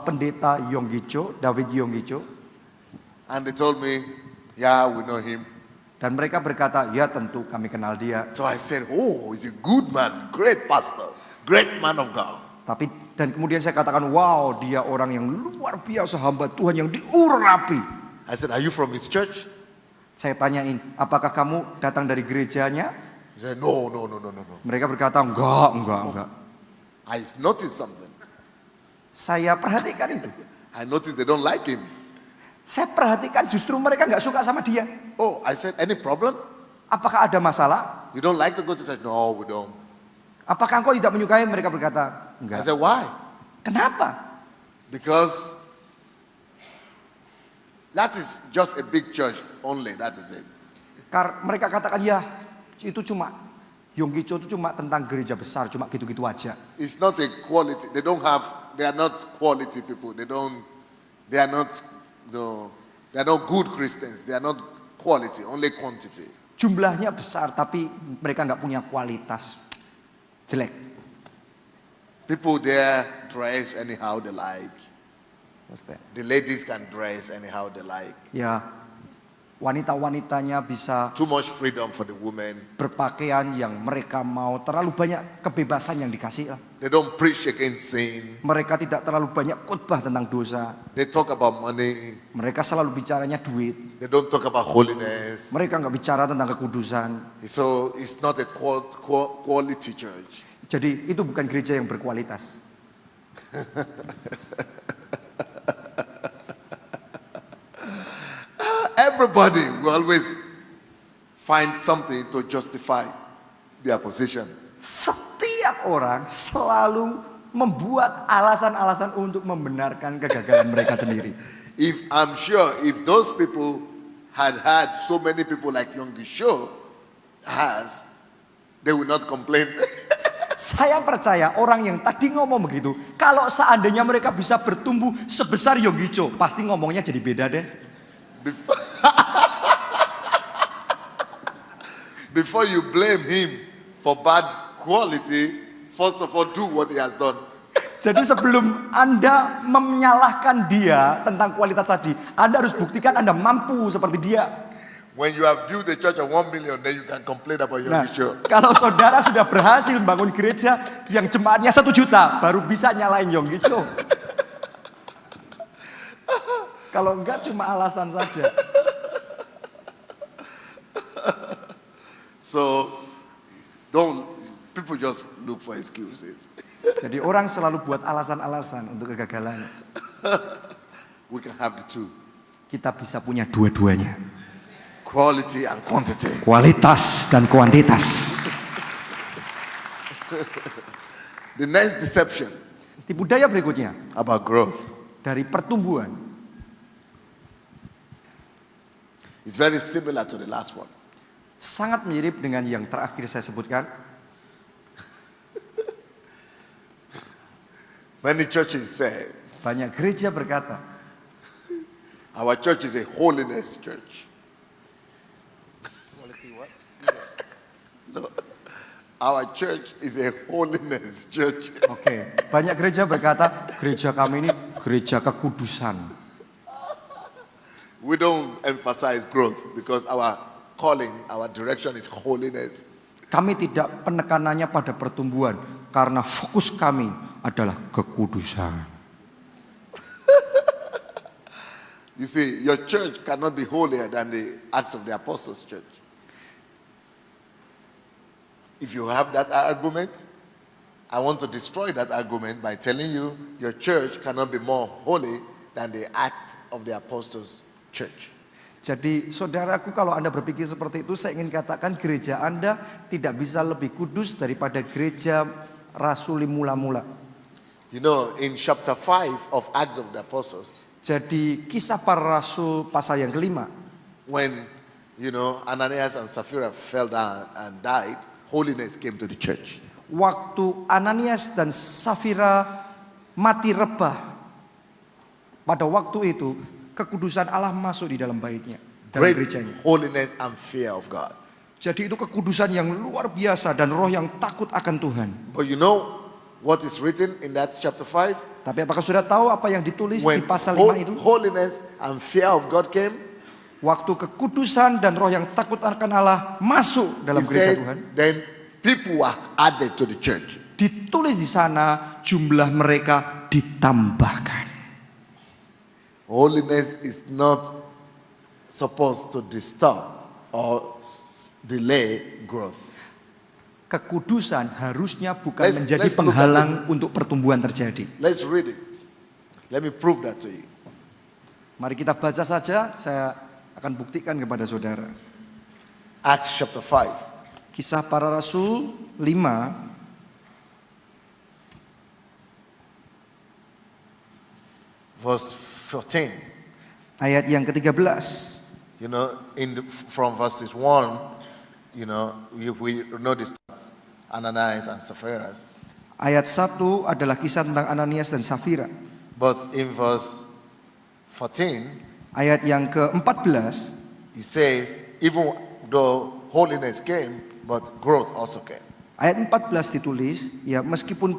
pendeta Yonggi Cho, David Yonggi Cho? And they told me, yeah, we know him. Dan mereka berkata, ya tentu kami kenal dia. So I said, oh, he's a good man, great pastor, great man of God. Dan kemudian saya katakan, wow, dia orang yang luar biasa, hamba Tuhan yang diurapi. I said, are you from his church? Saya tanyain, apakah kamu datang dari gerejanya? He said, no. Mereka berkata, enggak. I noticed something. Saya perhatikan itu. I noticed they don't like him. Saya perhatikan justru mereka nggak suka sama dia. Oh, I said, any problem? Apakah ada masalah? You don't like to go to church? No, we don't. Apakah engkau tidak menyukai? Mereka berkata, I enggak. said, why? Kenapa? Because that is just a big church only, that is it. Mereka katakan, ya itu cuma Yonggi Cho itu cuma tentang gereja besar, cuma gitu-gitu aja. It's not a quality. They are not quality people. They are not good Christians. They are not quality, only quantity. Jumlahnya besar tapi mereka nggak punya kualitas. Jelek. People there dress anyhow they like. What's that? The ladies can dress anyhow they like. Ya, wanita-wanitanya bisa Too much freedom for the women. berpakaian yang mereka mau, terlalu banyak kebebasan yang dikasih lah. They don't preach against sin. Mereka tidak terlalu banyak khotbah tentang dosa. They talk about money. Mereka selalu bicaranya duit. They don't talk about holiness. Mereka nggak bicara tentang kekudusan. So it's not a quality church. Jadi itu bukan gereja yang berkualitas. Everybody will always find something to justify their position. Setiap orang selalu membuat alasan-alasan untuk membenarkan kegagalan mereka sendiri. I'm sure if those people had so many people like Yonggi Cho has, they would not complain. Saya percaya orang yang tadi ngomong begitu, kalau seandainya mereka bisa bertumbuh sebesar Yonggi Cho, pasti ngomongnya jadi beda deh. Before you blame him for bad quality, first of all do what he has done. Jadi sebelum Anda menyalahkan dia tentang kualitas tadi, Anda harus buktikan Anda mampu seperti dia. When you have built a church of 1 million, then you can complain about your Nah, mission. kalau saudara sudah berhasil membangun gereja yang jemaatnya 1 juta, baru bisa nyalain Yonggi Cho. Kalau enggak cuma alasan saja. So people just look for excuses. Jadi orang selalu buat alasan-alasan untuk kegagalan. We can have the two. Kita bisa punya dua-duanya. Quality and quantity. Kualitas dan kuantitas. The next deception Tipu daya berikutnya about growth dari pertumbuhan. is very similar to the last one. Sangat mirip dengan yang terakhir saya sebutkan. Many churches say, Banyak gereja berkata, our church is a holiness church. No, our church is a holiness church. Oke, banyak gereja berkata, gereja kami ini gereja kekudusan. We don't emphasize growth because our calling, our direction is holiness. Kami tidak penekanannya pada pertumbuhan karena fokus kami adalah kekudusan. You see, your church cannot be holier than the Acts of the Apostles church. If you have that argument, I want to destroy that argument by telling you your church cannot be more holy than the Acts of the Apostles church. Jadi saudaraku, kalau Anda berpikir seperti itu, saya ingin katakan gereja Anda tidak bisa lebih kudus daripada gereja rasuli mula-mula. You know, in chapter 5 of Acts of the Apostles, Jadi kisah para rasul pasal yang kelima, when, you know, Ananias and Sapphira fell down and died, holiness came to the church. waktu Ananias dan Safira mati rebah, pada waktu itu kekudusan Allah masuk di dalam baitnya, dalam Great gerejanya. holiness and fear of God. Jadi itu kekudusan yang luar biasa dan roh yang takut akan Tuhan. But you know what is written in that chapter 5? Tapi apakah sudah tahu apa yang ditulis When di pasal 5 itu? holiness and fear of God came, Waktu kekudusan dan roh yang takut akan Allah masuk he dalam gereja said, Tuhan, then people were added to the church. ditulis di sana jumlah mereka ditambahkan. Holiness is not supposed to disturb or delay growth. Kekudusan harusnya bukan Let's menjadi look at penghalang untuk pertumbuhan terjadi. Let's read it. Let me prove that to you. Mari kita baca saja, saya akan buktikan kepada saudara. Acts chapter 5. Kisah para Rasul 5 verse 14. ayat yang ke-13. You know, from verses 1, we know the stories, Ananias and Sapphira. Ayat 1 adalah kisah tentang Ananias dan Safira. But in verse 14, Ayat yang ke-14, he says, even though holiness came, but growth also came. ayat 14 ditulis, ya meskipun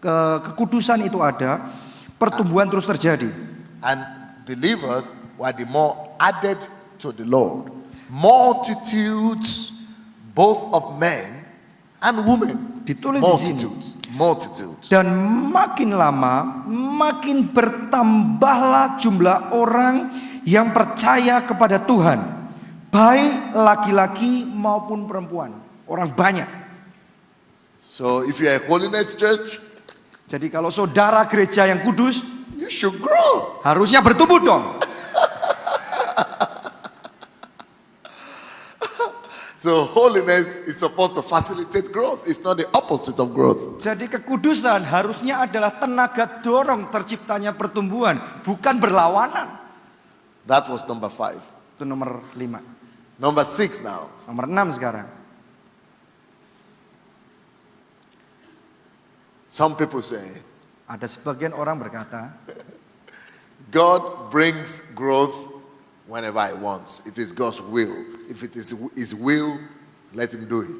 kekudusan itu ada, pertumbuhan terus terjadi. And believers were the more added to the Lord. Multitudes, both of men and women. Ditulis di sini. Multitudes. Dan makin lama, makin bertambahlah jumlah orang yang percaya kepada Tuhan, baik laki-laki maupun perempuan. Orang banyak. So if you are a holiness church, jadi kalau saudara gereja yang kudus, you should grow. Harusnya bertumbuh dong. So holiness is supposed to facilitate growth. It's not the opposite of growth. Jadi kekudusan harusnya adalah tenaga dorong terciptanya pertumbuhan, bukan berlawanan. That was number 5. Itu nomor 5. Number 6 now. Nomor 6 sekarang. Some people say, ada sebagian orang berkata, God brings growth whenever He wants. It is God's will. If it is His will, let Him do it.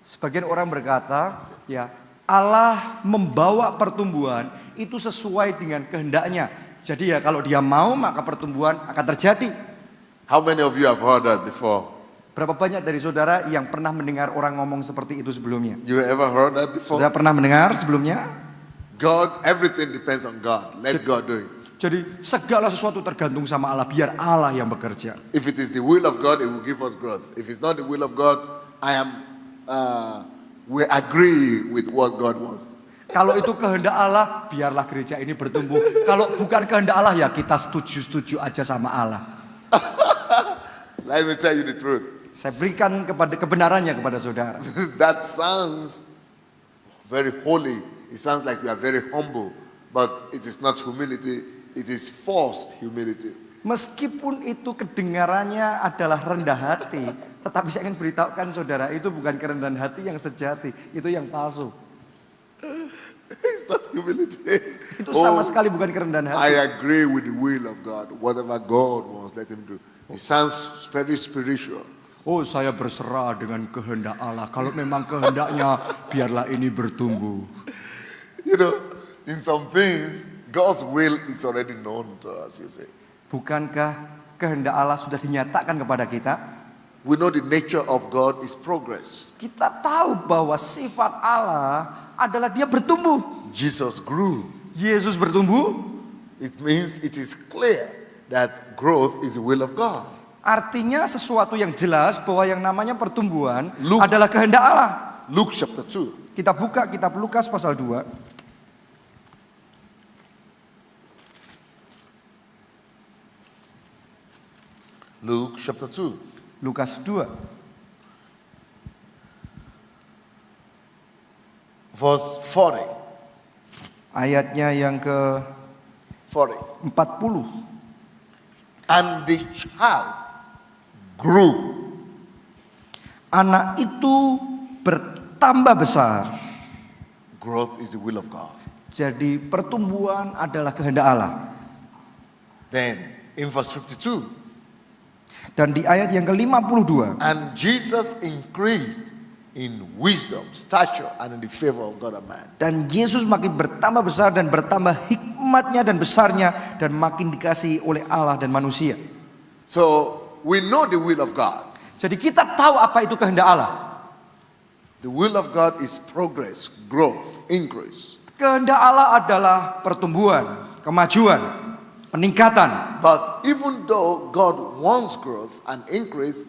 Sebagian orang berkata, ya Allah membawa pertumbuhan itu sesuai dengan kehendaknya. Jadi ya kalau Dia mau maka pertumbuhan akan terjadi. How many of you have heard that before? Berapa banyak dari saudara yang pernah mendengar orang ngomong seperti itu sebelumnya? You ever heard that before? Saudara pernah mendengar sebelumnya? God, everything depends on God. Let God do it. Jadi segala sesuatu tergantung sama Allah, biar Allah yang bekerja. If it is the will of God, it will give us growth. If it's not the will of God, we agree with what God wants. Kalau itu kehendak Allah, biarlah gereja ini bertumbuh. Kalau bukan kehendak Allah, ya kita setuju-setuju aja sama Allah. Let me tell you the truth. Saya berikan kebenarannya kepada saudara. That sounds very holy. It sounds like you are very humble, but it is not humility. It is false humility. Meskipun itu kedengarannya adalah rendah hati, tetapi saya ingin beritahukan saudara, itu bukan kerendahan hati yang sejati, itu yang palsu. It's not humility. Itu sama sekali bukan kerendahan hati. I agree with the will of God. Whatever God wants, let Him do. It sounds very spiritual. Oh, saya berserah dengan kehendak Allah. Kalau memang kehendaknya, biarlah ini bertumbuh. You know, in some things, God's will is already known to us, you see. Bukankah kehendak Allah sudah dinyatakan kepada kita? We know the nature of God is progress. Kita tahu bahwa sifat Allah adalah Dia bertumbuh. Jesus grew. Yesus bertumbuh. It means it is clear that growth is the will of God. Artinya sesuatu yang jelas bahwa yang namanya pertumbuhan Luke. adalah kehendak Allah. Luke chapter 2. Kita buka kitab Lukas pasal 2. Luke chapter 2. Lukas 2. Verse 40. Ayatnya yang ke 40. 40. And the child grew. Anak itu bertambah besar. Growth is the will of God. Jadi pertumbuhan adalah kehendak Allah. Then in verse 52. Dan di ayat yang ke-52. And Jesus increased in wisdom, stature, and in the favor of God and man. Dan Yesus makin bertambah besar dan bertambah hikmatnya dan besarnya dan makin dikasihi oleh Allah dan manusia. So we know the will of God. Jadi kita tahu apa itu kehendak Allah. The will of God is progress, growth, increase. Kehendak Allah adalah pertumbuhan, kemajuan, peningkatan. But even though God wants growth and increase,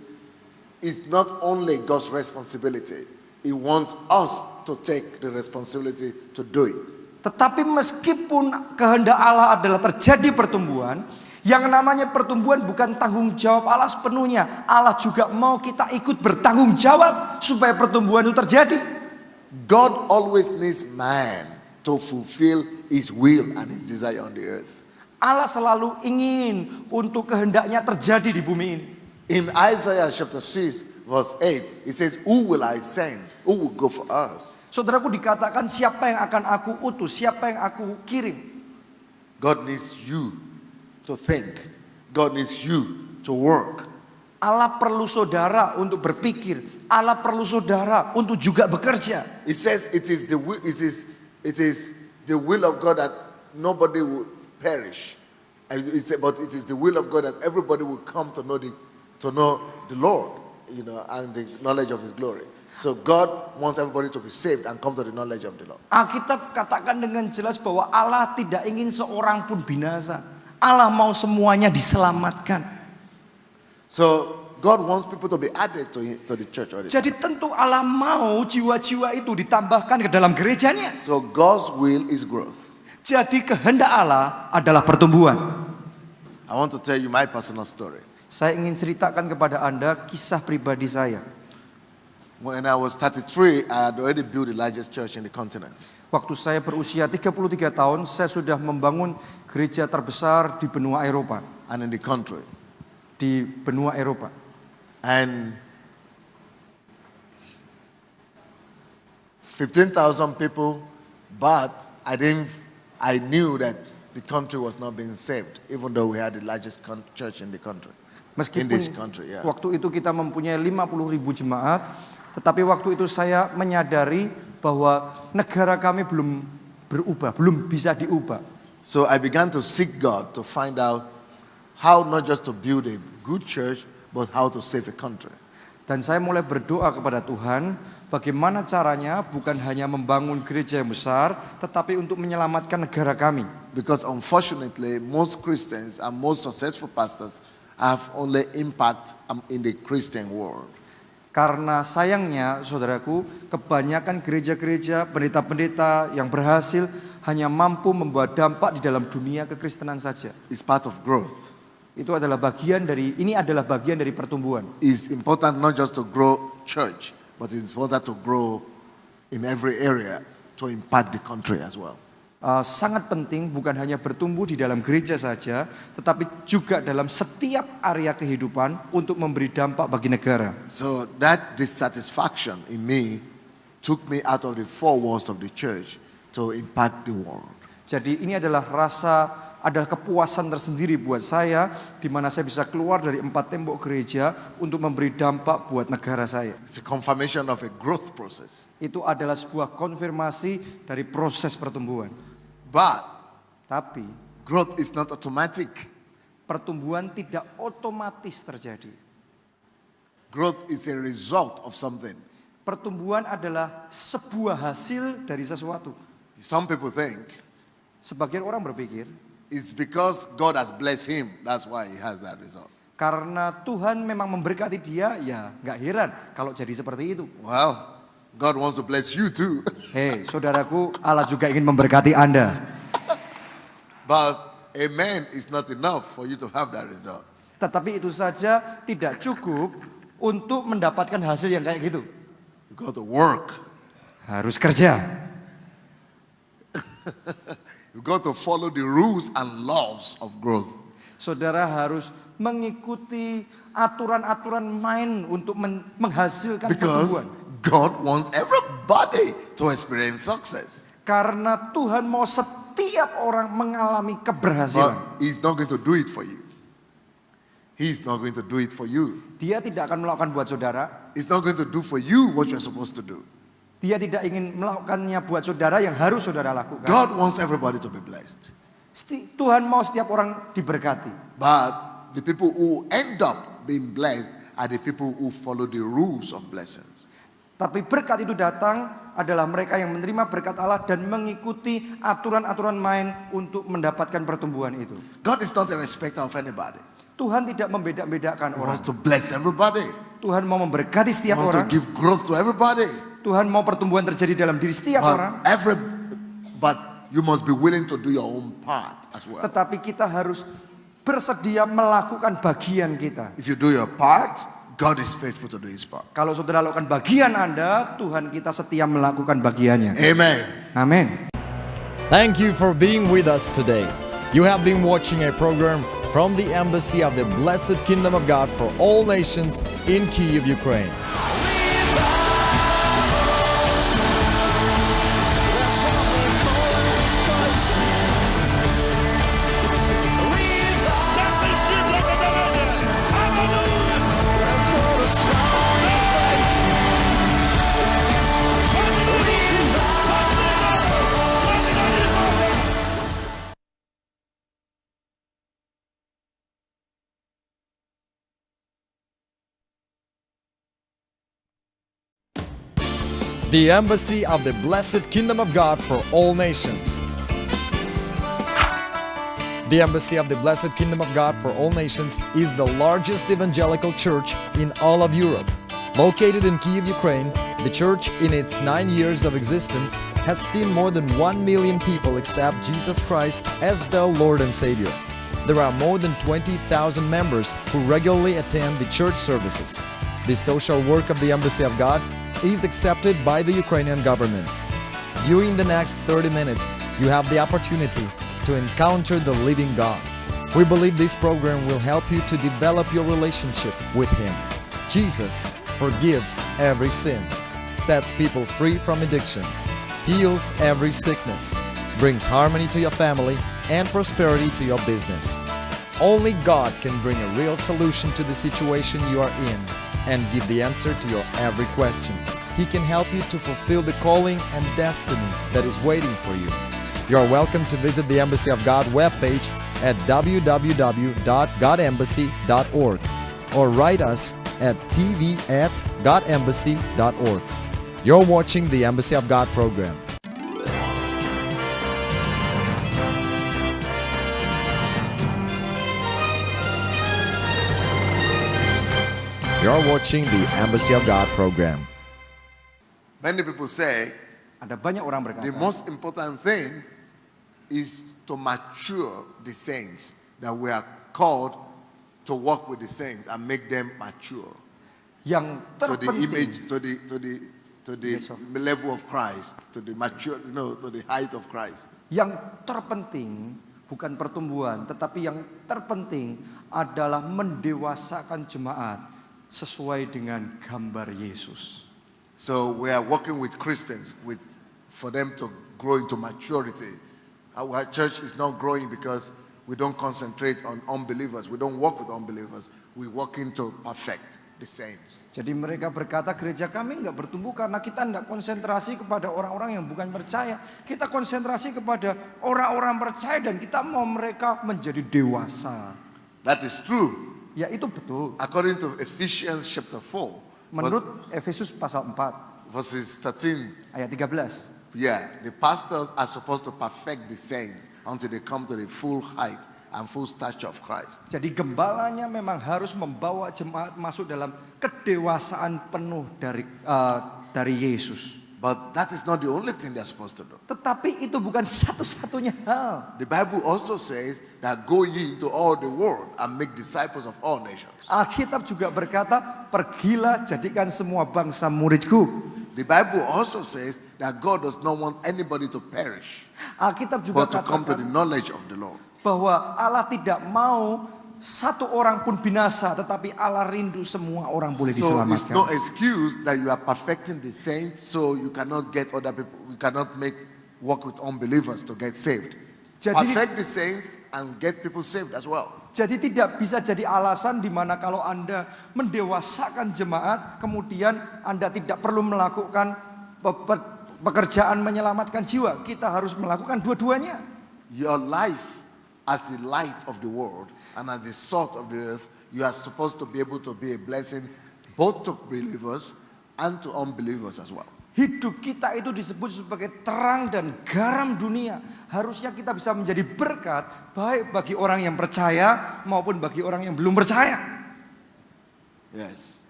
it's not only God's responsibility. He wants us to take the responsibility to do it. Tetapi meskipun kehendak Allah adalah terjadi pertumbuhan, yang namanya pertumbuhan bukan tanggung jawab Allah sepenuhnya. Allah juga mau kita ikut bertanggung jawab supaya pertumbuhan itu terjadi. God always needs man to fulfill His will and His desire on the earth. Allah selalu ingin untuk kehendaknya terjadi di bumi ini. In Isaiah chapter 6 verse 8, it says, who will I send? Who will go for us? Saudaraku, dikatakan siapa yang akan aku utus, siapa yang aku kirim. God needs you to think. God needs you to work. Allah perlu saudara untuk berpikir. Allah perlu saudara untuk juga bekerja. It says it is the will of God that nobody will perish. But it is the will of God that everybody will come to know the Lord, and the knowledge of His glory. So God wants everybody to be saved and come to the knowledge of the Lord. Alkitab katakan dengan jelas bahwa Allah tidak ingin seorang pun binasa. Allah mau semuanya diselamatkan. So God wants people to be added to the church. Jadi tentu Allah mau jiwa-jiwa itu ditambahkan ke dalam gerejanya. So God's will is growth. Jadi kehendak Allah adalah pertumbuhan. I want to tell you my personal story. Saya ingin ceritakan kepada Anda kisah pribadi saya. When I was 33, I had already built the largest church in the continent. Waktu saya berusia 33 tahun, saya sudah membangun gereja terbesar di benua Eropa. And in the country. Di benua Eropa. And 15,000 people, but I knew that the country was not being saved, even though we had the largest church in the country. Meskipun in this country, yeah. Waktu itu kita mempunyai 50.000 jemaat, tetapi waktu itu saya menyadari bahwa negara kami belum berubah, belum bisa diubah. So I began to seek God to find out how not just to build a good church, but how to save a country. Dan saya mulai berdoa kepada Tuhan, bagaimana caranya bukan hanya membangun gereja yang besar, tetapi untuk menyelamatkan negara kami. Because unfortunately, most Christians and most successful pastors have only impact in the Christian world. Karena sayangnya, saudaraku, kebanyakan gereja-gereja, pendeta-pendeta yang berhasil hanya mampu membawa dampak di dalam dunia kekristenan saja. It's part of growth. Ini adalah bagian dari pertumbuhan. It's important not just to grow church, but it's important to grow in every area to impact the country as well. Sangat penting bukan hanya bertumbuh di dalam gereja saja, tetapi juga dalam setiap area kehidupan untuk memberi dampak bagi negara. So that dissatisfaction in me took me out of the four walls of the church to impact the world. Jadi ini adalah kepuasan tersendiri buat saya, di mana saya bisa keluar dari 4 tembok gereja untuk memberi dampak buat negara saya. It's a confirmation of a growth process. Itu adalah sebuah konfirmasi dari proses pertumbuhan. Tapi Tapi growth is not automatic. pertumbuhan tidak otomatis terjadi. Growth is a result of something. Pertumbuhan adalah sebuah hasil dari sesuatu. Some people think Sebagian orang berpikir, it's because God has blessed him, that's why he has that result. karena Tuhan memang memberkati dia, ya nggak heran kalau jadi seperti itu. Well, God wants to bless you too. Hei, saudaraku, Allah juga ingin memberkati Anda. But a man is not enough for you to have that result. Tetapi itu saja tidak cukup untuk mendapatkan hasil yang kayak gitu. You got to work. Harus kerja. You got to follow the rules and laws of growth. Saudara harus mengikuti aturan-aturan main untuk menghasilkan Because pertumbuhan. God wants everybody to experience success. Karena Tuhan mau setiap orang mengalami keberhasilan. But he's not going to do it for you. He's not going to do it for you. Dia tidak akan melakukan buat saudara. He's not going to do for you what you're supposed to do. Dia tidak ingin melakukannya buat saudara yang harus saudara lakukan. God wants everybody to be blessed. Tuhan mau setiap orang diberkati. But the people who end up being blessed are the people who follow the rules of blessings. Tapi berkat itu datang adalah mereka yang menerima berkat Allah dan mengikuti aturan-aturan main untuk mendapatkan pertumbuhan itu. God is not a respecter of anybody. Tuhan tidak membeda-bedakan He orang. wants to bless everybody. Tuhan mau memberkati He setiap wants to orang. give growth to everybody. Tuhan mau pertumbuhan terjadi dalam diri setiap orang. But you must be willing to do your own part as well. Tetapi kita harus bersedia melakukan bagian kita. If you do your part, God is faithful to do his part. Kalau saudara lakukan bagian Anda, Tuhan kita setia melakukan bagiannya. Amen. Amin. Thank you for being with us today. You have been watching a program from the embassy of the Blessed Kingdom of God for all nations in Kyiv, Ukraine. The embassy of the Blessed Kingdom of God for all nations. The embassy of the Blessed Kingdom of God for all nations is the largest evangelical church in all of Europe. Located in Kyiv, Ukraine, the church in its 9 years of existence has seen more than 1 million people accept Jesus Christ as their Lord and Savior. There are more than 20,000 members who regularly attend the church services. The social work of the Embassy of God is accepted by the Ukrainian government. During the next 30 minutes, you have the opportunity to encounter the living God. We believe this program will help you to develop your relationship with Him. Jesus forgives every sin, sets people free from addictions, heals every sickness, brings harmony to your family and prosperity to your business. Only God can bring a real solution to the situation you are in and give the answer to your every question. He can help you to fulfill the calling and destiny that is waiting for you. You are welcome to visit the Embassy of God webpage at www.godembassy.org or write us at tv@godembassy.org. You're watching the Embassy of God program. You're watching the Embassy of God program. Many people say Ada banyak orang the berkata, most important thing is to mature the saints, that we are called to work with the saints and make them mature yang to the terpenting, image, to the level of Christ, to the mature, to the height of Christ. yang terpenting bukan pertumbuhan, tetapi yang terpenting adalah mendewasakan jemaat sesuai dengan gambar Yesus. So we are working with Christians for them to grow into maturity. Our church is not growing because we don't concentrate on unbelievers. We don't work with unbelievers. We work to perfect the saints. Jadi mereka berkata gereja kami nggak bertumbuh karena kita nggak konsentrasi kepada orang-orang yang bukan percaya. Kita konsentrasi kepada orang-orang percaya dan kita mau mereka menjadi dewasa. That is true. Ya itu betul. According to Ephesians chapter 4. Menurut Efesus pasal 4 verses 13. ayat 13. Yeah, the pastors are supposed to perfect the saints until they come to the full height and full stature of Christ. Jadi gembalanya memang harus membawa jemaat masuk dalam kedewasaan penuh dari Yesus. But that is not the only thing they're supposed to do. Tetapi itu bukan satu-satunya hal. The Bible also says that go ye into all the world and make disciples of all nations. Alkitab juga berkata, pergilah jadikan semua bangsa muridku. The Bible also says that God does not want anybody to perish, Alkitab juga but to come to the katakan knowledge of the Lord. bahwa Allah tidak mau satu orang pun binasa, tetapi Allah rindu semua orang boleh So it's diselamatkan. no excuse that you are perfecting the saints, so you cannot get other people, you cannot work with unbelievers to get saved. Jadi, Perfect the saints and get people saved as well. jadi tidak bisa jadi alasan di mana kalau Anda mendewasakan jemaat, kemudian Anda tidak perlu melakukan pekerjaan menyelamatkan jiwa. Kita harus melakukan dua-duanya. Your life as the light of the world and as the salt of the earth, you are supposed to be able to be a blessing both to believers and to unbelievers as well. Hidup kita itu disebut sebagai terang dan garam dunia. Harusnya kita bisa menjadi berkat baik bagi orang yang percaya maupun bagi orang yang belum percaya. Yes.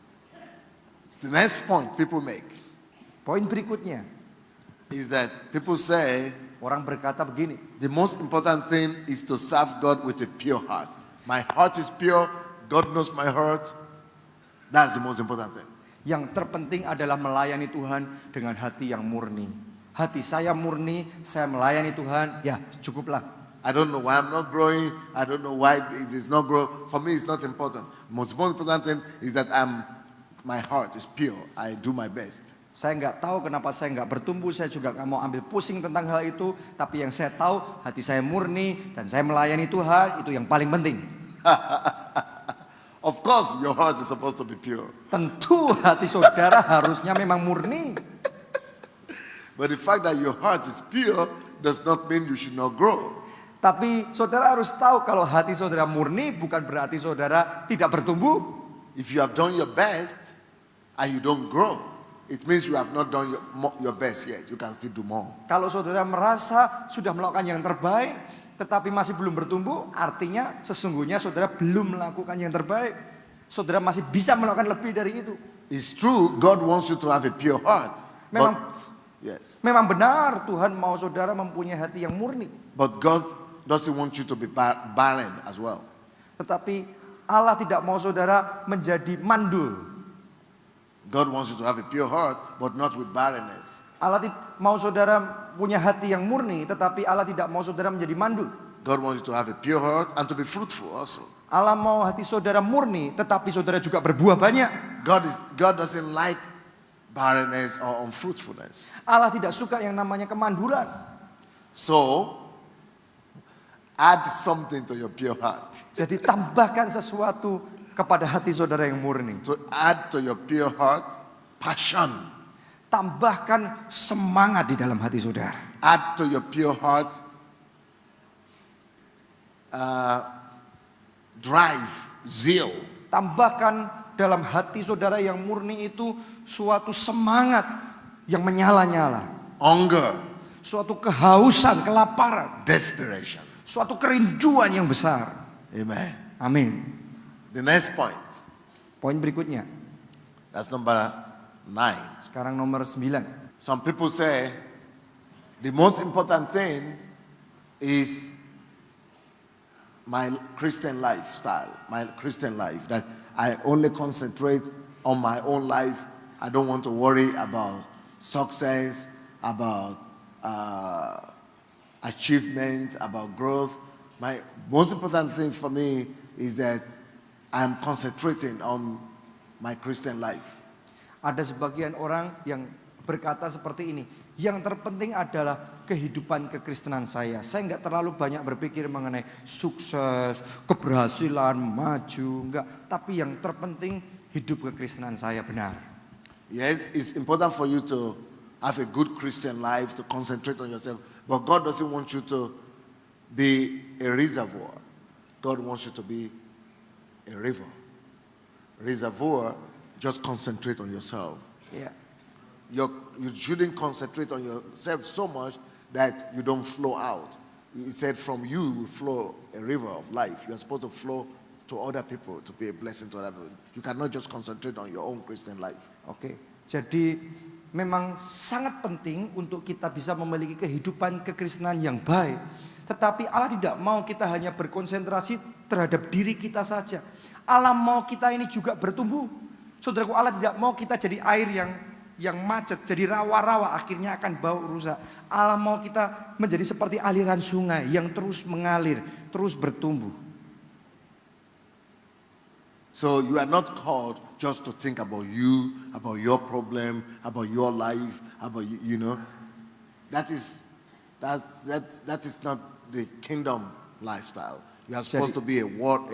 The next point people make Poin berikutnya, is that people say orang berkata begini, the most important thing is to serve God with a pure heart. My heart is pure, God knows my heart. That's the most important thing. yang terpenting adalah melayani Tuhan dengan hati yang murni. Hati saya murni, saya melayani Tuhan, ya cukuplah. I don't know why I'm not growing. I don't know why it is not growing. For me, it's not important. Most important thing is that my heart is pure. I do my best. Saya nggak tahu kenapa saya nggak bertumbuh, saya juga nggak mau ambil pusing tentang hal itu. Tapi yang saya tahu, hati saya murni dan saya melayani Tuhan, itu yang paling penting. Of course, your heart is supposed to be pure. Tentu hati saudara harusnya memang murni. But the fact that your heart is pure does not mean you should not grow. Tapi saudara harus tahu kalau hati saudara murni bukan berarti saudara tidak bertumbuh. If you have done your best and you don't grow, it means you have not done your best yet. You can still do more. Kalau saudara merasa sudah melakukan yang terbaik, tetapi masih belum bertumbuh, artinya sesungguhnya saudara belum melakukan yang terbaik. Saudara masih bisa melakukan lebih dari itu. It's true, God wants you to have a pure heart. Yes. Memang benar Tuhan mau saudara mempunyai hati yang murni. But God doesn't want you to be barren as well. Tetapi Allah tidak mau saudara menjadi mandul. God wants you to have a pure heart, but not with barrenness. Allah mau saudara punya hati yang murni, tetapi Allah tidak mau saudara menjadi mandul. God wants you to have a pure heart and to be fruitful also. Allah mau hati saudara murni, tetapi saudara juga berbuah banyak. God doesn't like barrenness or unfruitfulness. Allah tidak suka yang namanya kemandulan. So, add something to your pure heart. Jadi tambahkan sesuatu kepada hati saudara yang murni. To add to your pure heart, passion. Tambahkan semangat di dalam hati saudara. Add to your pure heart, drive, zeal. Tambahkan dalam hati saudara yang murni itu suatu semangat yang menyala-nyala. Hunger. Suatu kehausan, kelaparan. Desperation. Suatu kerinduan yang besar. Amen. Amin. The next point. Poin berikutnya. That's number 9. Sekarang nomor 9. Some people say the most important thing is my Christian lifestyle, my Christian life, that I only concentrate on my own life. I don't want to worry about success, about achievement, about growth. My most important thing for me is that I'm concentrating on my Christian life. Ada sebagian orang yang berkata seperti ini. Yang terpenting adalah kehidupan kekristenan saya. Saya nggak terlalu banyak berpikir mengenai sukses, keberhasilan, maju, enggak. Tapi yang terpenting hidup kekristenan saya benar. Yes, it's important for you to have a good Christian life, to concentrate on yourself. But God doesn't want you to be a reservoir. God wants you to be a river. Reservoir, just concentrate on yourself. Ya. You shouldn't concentrate on yourself so much that you don't flow out. He said from you will flow a river of life. You are supposed to flow to other people, to be a blessing to other people. You cannot just concentrate on your own Christian life. Oke, jadi memang sangat penting untuk kita bisa memiliki kehidupan kekristenan yang baik. Tetapi Allah tidak mau kita hanya berkonsentrasi terhadap diri kita saja. Allah mau kita ini juga bertumbuh. Saudaraku, Allah tidak mau kita jadi air yang macet, jadi rawa-rawa, akhirnya akan bau rusak. Allah mau kita menjadi seperti aliran sungai yang terus mengalir, terus bertumbuh. So you are not called just to think about you, about your problem, about your life, about you know. That is not the kingdom lifestyle. You are supposed to be a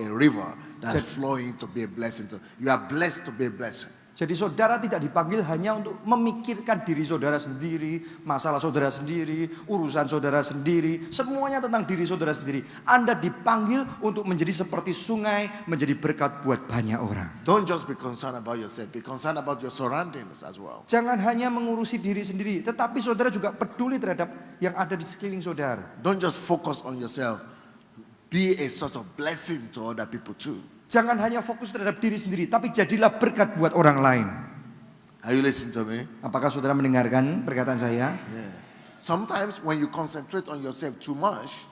river that's flowing to be a blessing. You are blessed to be a blessing. Jadi saudara tidak dipanggil hanya untuk memikirkan diri saudara sendiri, masalah saudara sendiri, urusan saudara sendiri, semuanya tentang diri saudara sendiri. Anda dipanggil untuk menjadi seperti sungai, menjadi berkat buat banyak orang. Don't just be concerned about yourself, be concerned about your surroundings as well. Jangan hanya mengurusi diri sendiri, tetapi saudara juga peduli terhadap yang ada di sekeliling saudara. Don't just focus on yourself, be a source of blessing to other people too. Jangan hanya fokus terhadap diri sendiri, tapi jadilah berkat buat orang lain. Are you listening to me? Apakah saudara mendengarkan perkataan saya? Yeah. Sometimes when you concentrate on yourself too much,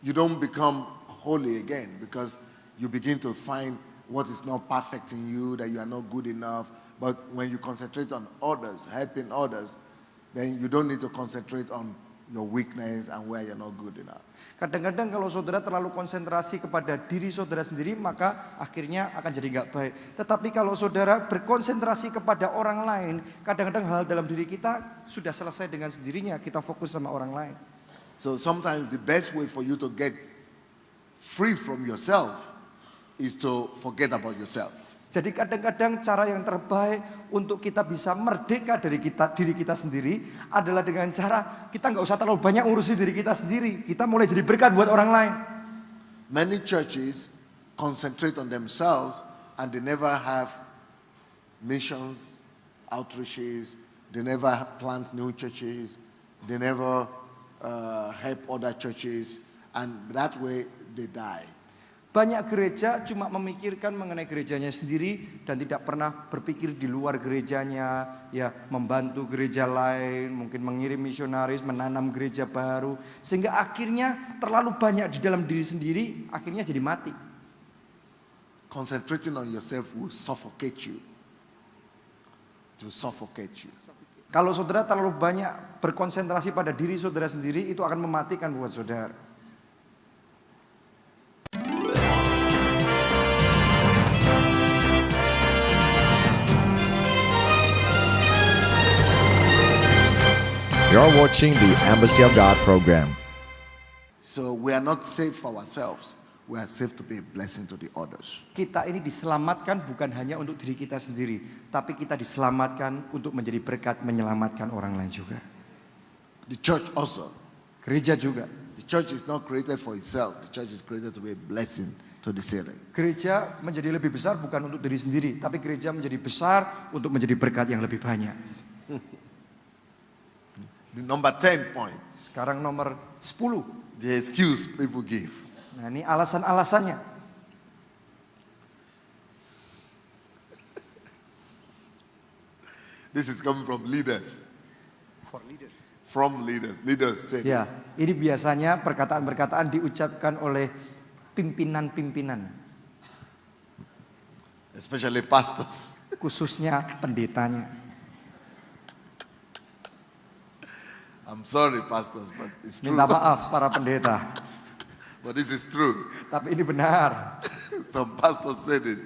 you don't become holy again because you begin to find what is not perfect in you, that you are not good enough. But when you concentrate on others, helping others, then you don't need to concentrate on your weakness and where you're not good enough. Kadang-kadang kalau saudara terlalu konsentrasi kepada diri saudara sendiri, maka akhirnya akan jadi nggak baik. Tetapi kalau saudara berkonsentrasi kepada orang lain, kadang-kadang hal dalam diri kita sudah selesai dengan sendirinya, kita fokus sama orang lain. So sometimes the best way for you to get free from yourself is to forget about yourself. Jadi kadang-kadang cara yang terbaik untuk kita bisa merdeka dari diri kita sendiri adalah dengan cara kita nggak usah terlalu banyak ngurusin diri kita sendiri. Kita mulai jadi berkat buat orang lain. Many churches concentrate on themselves and they never have missions, outreaches, they never plant new churches, they never help other churches, and that way they die. Banyak gereja cuma memikirkan mengenai gerejanya sendiri dan tidak pernah berpikir di luar gerejanya, ya membantu gereja lain, mungkin mengirim misionaris, menanam gereja baru, sehingga akhirnya terlalu banyak di dalam diri sendiri, akhirnya jadi mati. Concentrating on yourself will suffocate you. To suffocate you. Kalau saudara terlalu banyak berkonsentrasi pada diri saudara sendiri, itu akan mematikan buat saudara. You're watching the Embassy of God program. So we are not saved for ourselves. We are saved to be a blessing to the others. Kita ini diselamatkan bukan hanya untuk diri kita sendiri, tapi kita diselamatkan untuk menjadi berkat menyelamatkan orang lain juga. The church also. Gereja juga. The church is not created for itself. The church is created to be a blessing to the city. Gereja menjadi lebih besar bukan untuk diri sendiri, tapi gereja menjadi besar untuk menjadi berkat yang lebih banyak. The number 10 point. Sekarang nomor 10. The excuse people give. Nah, ini alasan-alasannya. This is coming from leaders. For leader. From leaders. Leaders say Ya, this. ini biasanya perkataan-perkataan diucapkan oleh pimpinan-pimpinan, Especially pastors. khususnya pendetanya. I'm sorry pastors, but it's true. Minta maaf para pendeta, But this is true. tapi ini benar. Some pastors say this.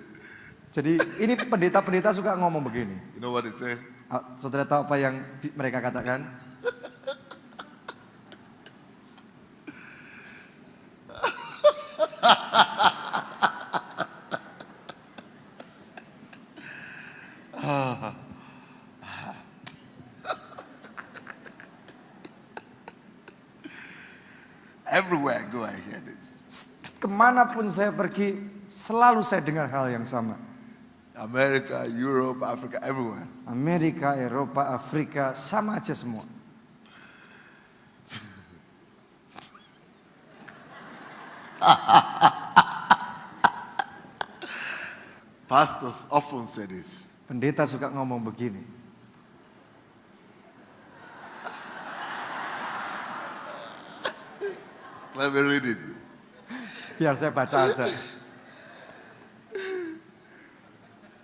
Jadi ini pendeta-pendeta suka ngomong begini. You know what they say? Saudara tahu apa yang mereka katakan? Everywhere I go, I hear this. Kemanapun saya pergi, selalu saya dengar hal yang sama. America, Europe, Africa, everywhere. Amerika, Eropa, Afrika, sama aja semua. Pastors often say this. Pendeta suka ngomong begini. Let me read it. Biar saya baca aja.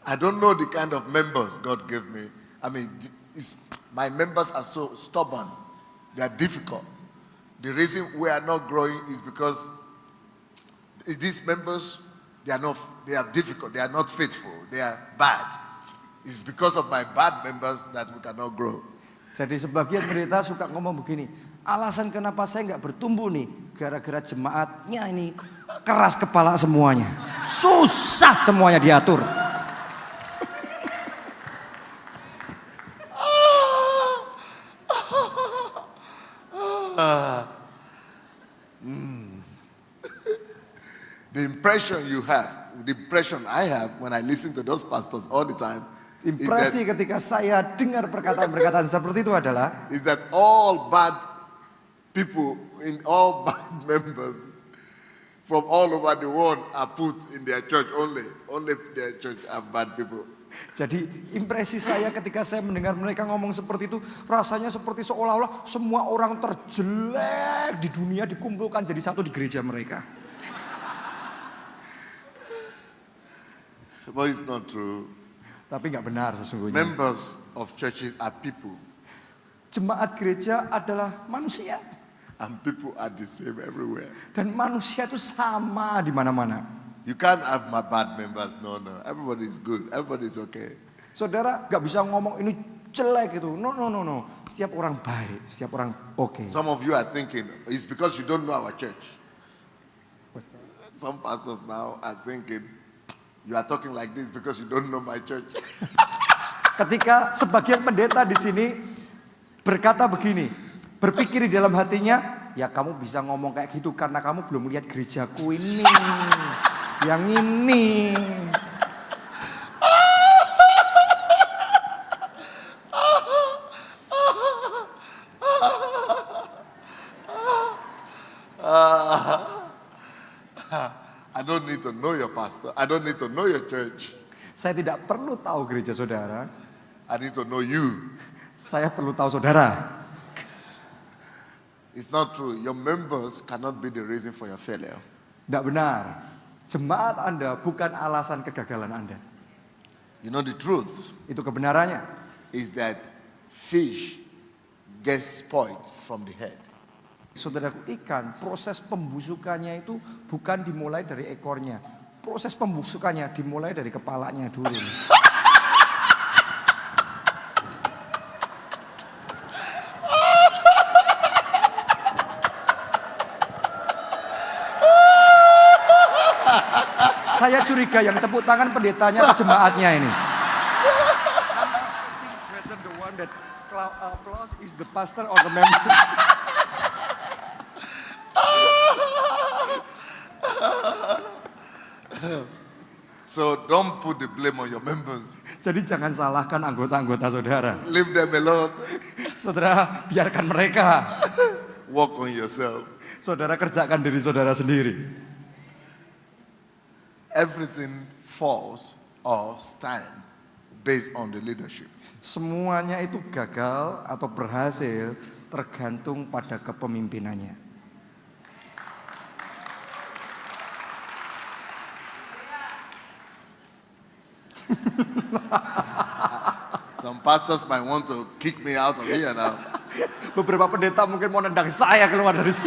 I don't know the kind of members God gave me. I mean, my members are so stubborn. They are difficult. The reason we are not growing is because these members, they are difficult. They are not faithful. They are bad. It's because of my bad members that we cannot grow. Jadi sebagian pendeta suka ngomong begini. Alasan kenapa saya nggak bertumbuh nih, gara-gara jemaatnya ini keras kepala semuanya. Susah semuanya diatur. The impression you have, the impression I have when I listen to those pastors all the time, Impresi ketika saya dengar perkataan-perkataan seperti itu adalah is that all bad people, in all bad members from all over the world are put in their church only. Only their church have bad people. jadi impresi saya ketika saya mendengar mereka ngomong seperti itu, rasanya seperti seolah-olah semua orang terjelek di dunia dikumpulkan jadi satu di gereja mereka. But it's not true. Tapi nggak benar sesungguhnya. Members of churches are people. Jemaat gereja adalah manusia. And people are the same everywhere. Dan manusia itu sama di mana-mana. You can't have my bad members. No. Everybody is good. Everybody is okay. Saudara gak bisa ngomong ini jelek itu. No. Setiap orang baik, setiap orang oke. Some of you are thinking, it's because you don't know our church. Some pastors now are thinking, you are talking like this because you don't know my church. Ketika sebagian pendeta di sini berkata begini, berpikir di dalam hatinya, ya kamu bisa ngomong kayak gitu karena kamu belum melihat gerejaku ini, yang ini. I don't need to know your pastor. I don't need to know your church. Saya tidak perlu tahu gereja saudara, I need to know you. saya perlu tahu saudara. It's not true. Your members cannot be the reason for your failure. Tidak benar. Jemaat Anda bukan alasan kegagalan Anda. You know the truth Itu kebenarannya. is that fish gets spoiled from the head. Saudaraku, ikan, proses pembusukannya itu bukan dimulai dari ekornya. Proses pembusukannya dimulai dari kepalanya dulu. Saya curiga yang tepuk tangan pendetanya atau jemaatnya ini. Whether the one that applause is the pastor or the member. So don't put the blame on your members. Jadi jangan salahkan anggota-anggota saudara. Leave them alone. Saudara, biarkan mereka. Work on yourself. Saudara kerjakan diri saudara sendiri. Everything falls or stand based on the leadership. Semuanya itu gagal atau berhasil tergantung pada kepemimpinannya. Some pastors might want to kick me out of here now. Beberapa pendeta mungkin mau nendang saya keluar dari sini.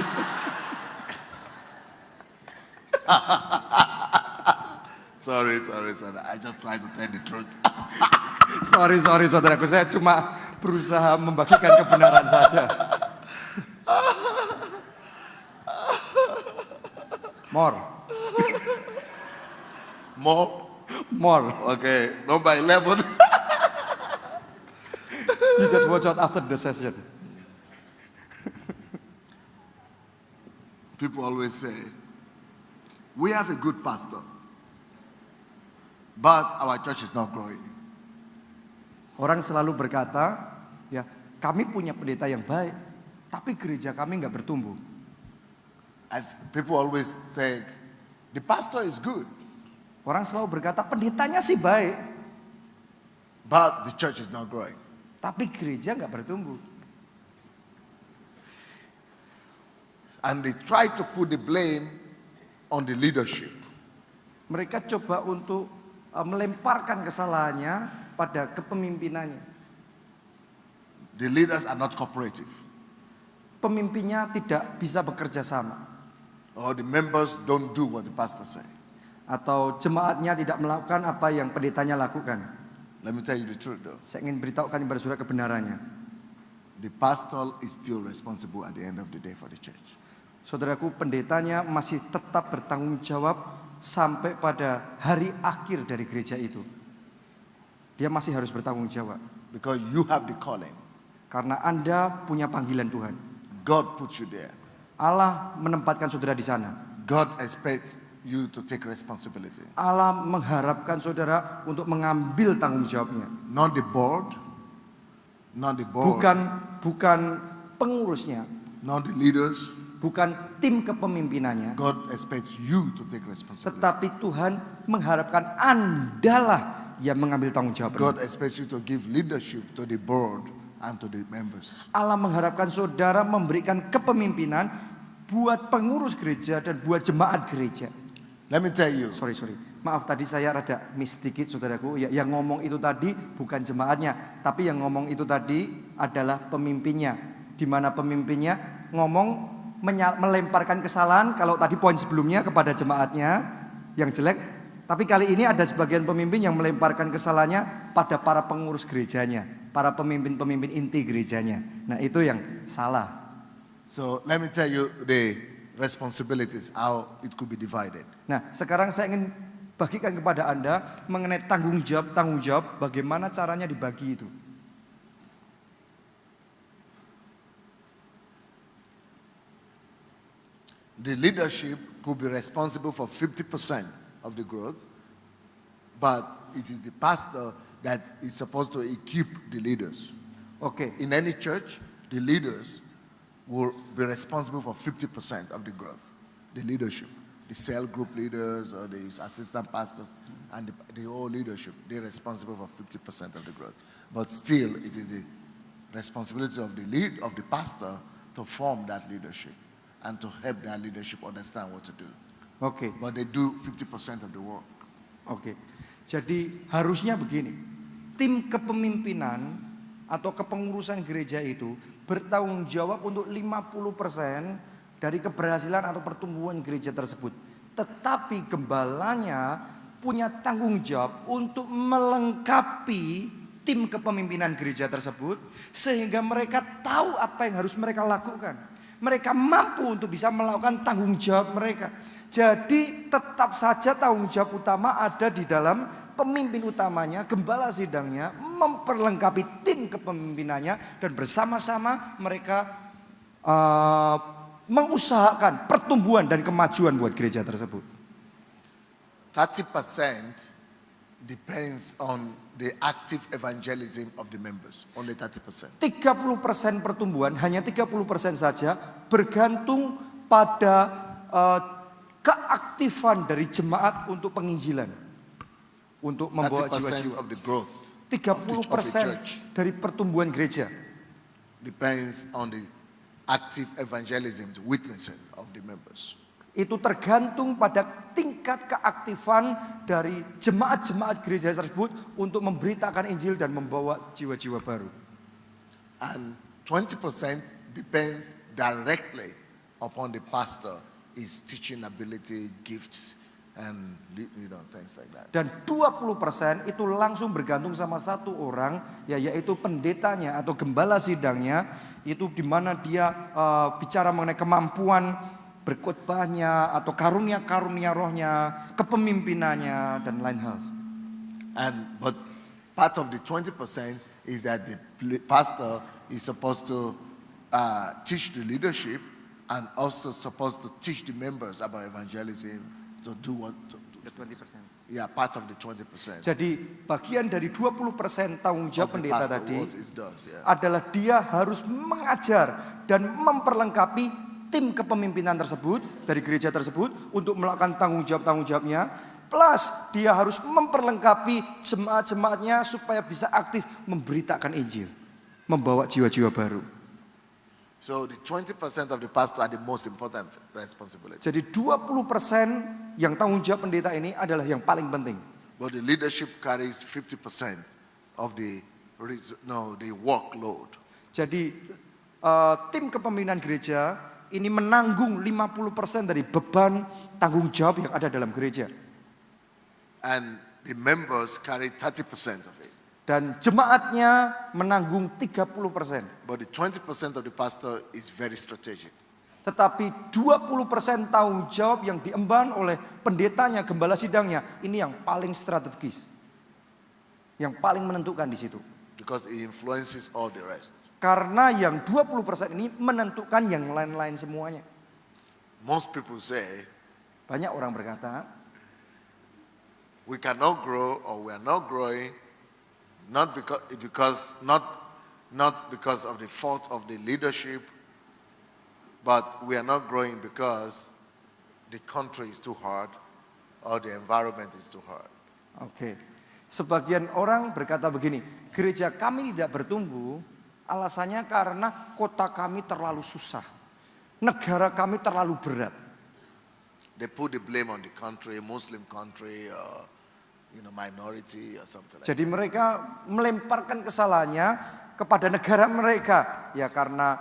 Sorry. I just try to tell the truth. Sorry saudaraku, saya cuma berusaha membagikan kebenaran saja. More. Okay, number 11. You just watch out after the session. People always say, we have a good pastor, but our church is not growing. Orang selalu berkata, ya kami punya pendeta yang baik, tapi gereja kami nggak bertumbuh. People always say, the pastor is good, Orang selalu berkata pendetanya sih baik, but the church is not growing. tapi gereja nggak bertumbuh. And they try to put the blame on the leadership. Mereka coba untuk melemparkan kesalahannya pada kepemimpinannya. The leaders are not cooperative. Pemimpinnya tidak bisa bekerja sama. Or the members don't do what the pastor say. Atau jemaatnya tidak melakukan apa yang pendetanya lakukan. Let me tell you the truth though. Saya ingin beritahukan kepada saudara kebenarannya. The pastor is still responsible at the end of the day for the church. Saudaraku, pendetanya masih tetap bertanggung jawab sampai pada hari akhir dari gereja itu. Dia masih harus bertanggung jawab. Because you have the calling. Karena Anda punya panggilan Tuhan. God put you there. Allah menempatkan saudara di sana. God expects you to take responsibility. Allah mengharapkan saudara untuk mengambil tanggung jawabnya. Not the board. Not the board. Bukan pengurusnya. Not the leaders. Bukan tim kepemimpinannya. God expects you to take responsibility. Tetapi Tuhan mengharapkan Andalah yang mengambil tanggung jawab. God expects you to give leadership to the board and to the members. Allah mengharapkan saudara memberikan kepemimpinan buat pengurus gereja dan buat jemaat gereja. Let me tell you, Sorry. Maaf tadi saya rada miss sedikit saudaraku. Ya, yang ngomong itu tadi bukan jemaatnya, tapi yang ngomong itu tadi adalah pemimpinnya. Di mana pemimpinnya ngomong melemparkan kesalahan kalau tadi poin sebelumnya kepada jemaatnya yang jelek, tapi kali ini ada sebagian pemimpin yang melemparkan kesalahannya pada para pengurus gerejanya, para pemimpin-pemimpin inti gerejanya. Nah, itu yang salah. So let me tell you the responsibilities, how it could be divided. Nah, sekarang saya ingin bagikan kepada Anda mengenai tanggung jawab, bagaimana caranya dibagi itu. The leadership could be responsible for 50% of the growth, but it is the pastor that is supposed to equip the leaders. Oke. In any church, the leaders will be responsible for 50% of the growth. The leadership, the cell group leaders or the assistant pastors and the whole leadership, they're responsible for 50% of the growth. But still, it is the responsibility of the pastor to form that leadership and to help that leadership understand what to do. Oke. But they do 50% of the work. Oke. Jadi harusnya begini. Tim kepemimpinan atau kepengurusan gereja itu bertanggung jawab untuk 50% dari keberhasilan atau pertumbuhan gereja tersebut. Tetapi gembalanya punya tanggung jawab untuk melengkapi tim kepemimpinan gereja tersebut sehingga mereka tahu apa yang harus mereka lakukan. Mereka mampu untuk bisa melakukan tanggung jawab mereka. Jadi tetap saja tanggung jawab utama ada di dalam pemimpin utamanya, gembala sidangnya, memperlengkapi tim kepemimpinannya dan bersama-sama mereka mengusahakan pertumbuhan dan kemajuan buat gereja tersebut. 30% depends on the active evangelism of the members. Only 30%. 30% pertumbuhan, hanya 30% saja bergantung pada keaktifan dari jemaat untuk penginjilan. Untuk membawa 30% jiwa-jiwa. of the growth 30% dari pertumbuhan gereja depends on the active evangelism, witnessing of the members. itu tergantung pada tingkat keaktifan dari jemaat-jemaat gereja tersebut untuk memberitakan Injil dan membawa jiwa-jiwa baru. And 20% depends directly upon the pastor, his teaching ability, gifts, and things like that. Dan 20% itu langsung bergantung sama satu orang, yaitu pendetanya atau gembala sidangnya, itu di mana dia bicara mengenai kemampuan berkhotbahnya atau karunia-karunia rohnya, kepemimpinannya dan lain hal. But part of the 20% is that the pastor is supposed to teach the leadership and also supposed to teach the members about evangelism, to do what to do. The 20%. Yeah, part of the 20%. Jadi bagian dari 20% tanggung jawab pendeta tadi does, yeah. adalah dia harus mengajar dan memperlengkapi tim kepemimpinan tersebut dari gereja tersebut untuk melakukan tanggung jawabnya. Plus dia harus memperlengkapi jemaat-jemaatnya supaya bisa aktif memberitakan Injil, membawa jiwa-jiwa baru. So the 20% of the pastor are the most important responsibility. Jadi 20% yang tanggung jawab pendeta ini adalah yang paling penting. But the leadership carries 50% of the workload. Jadi tim kepemimpinan gereja ini menanggung 50% dari beban tanggung jawab yang ada dalam gereja. And the members carry 30% of it. Dan jemaatnya menanggung 30%. But the 20% of the pastor is very strategic. Tetapi 20% tanggung jawab yang diemban oleh pendetanya, gembala sidangnya, ini yang paling strategis. Yang paling menentukan di situ. Because it influences all the rest. Karena yang 20% ini menentukan yang lain-lain semuanya. Most people say, banyak orang berkata, we cannot grow or we are not growing not because of the fault of the leadership, but we are not growing because the country is too hard or the environment is too hard. Oke. Sebagian orang berkata begini, gereja kami tidak bertumbuh, alasannya karena kota kami terlalu susah, negara kami terlalu berat. they put the blame on the country, Muslim country, or minority or something like Jadi that. mereka melemparkan kesalahannya kepada negara mereka, ya karena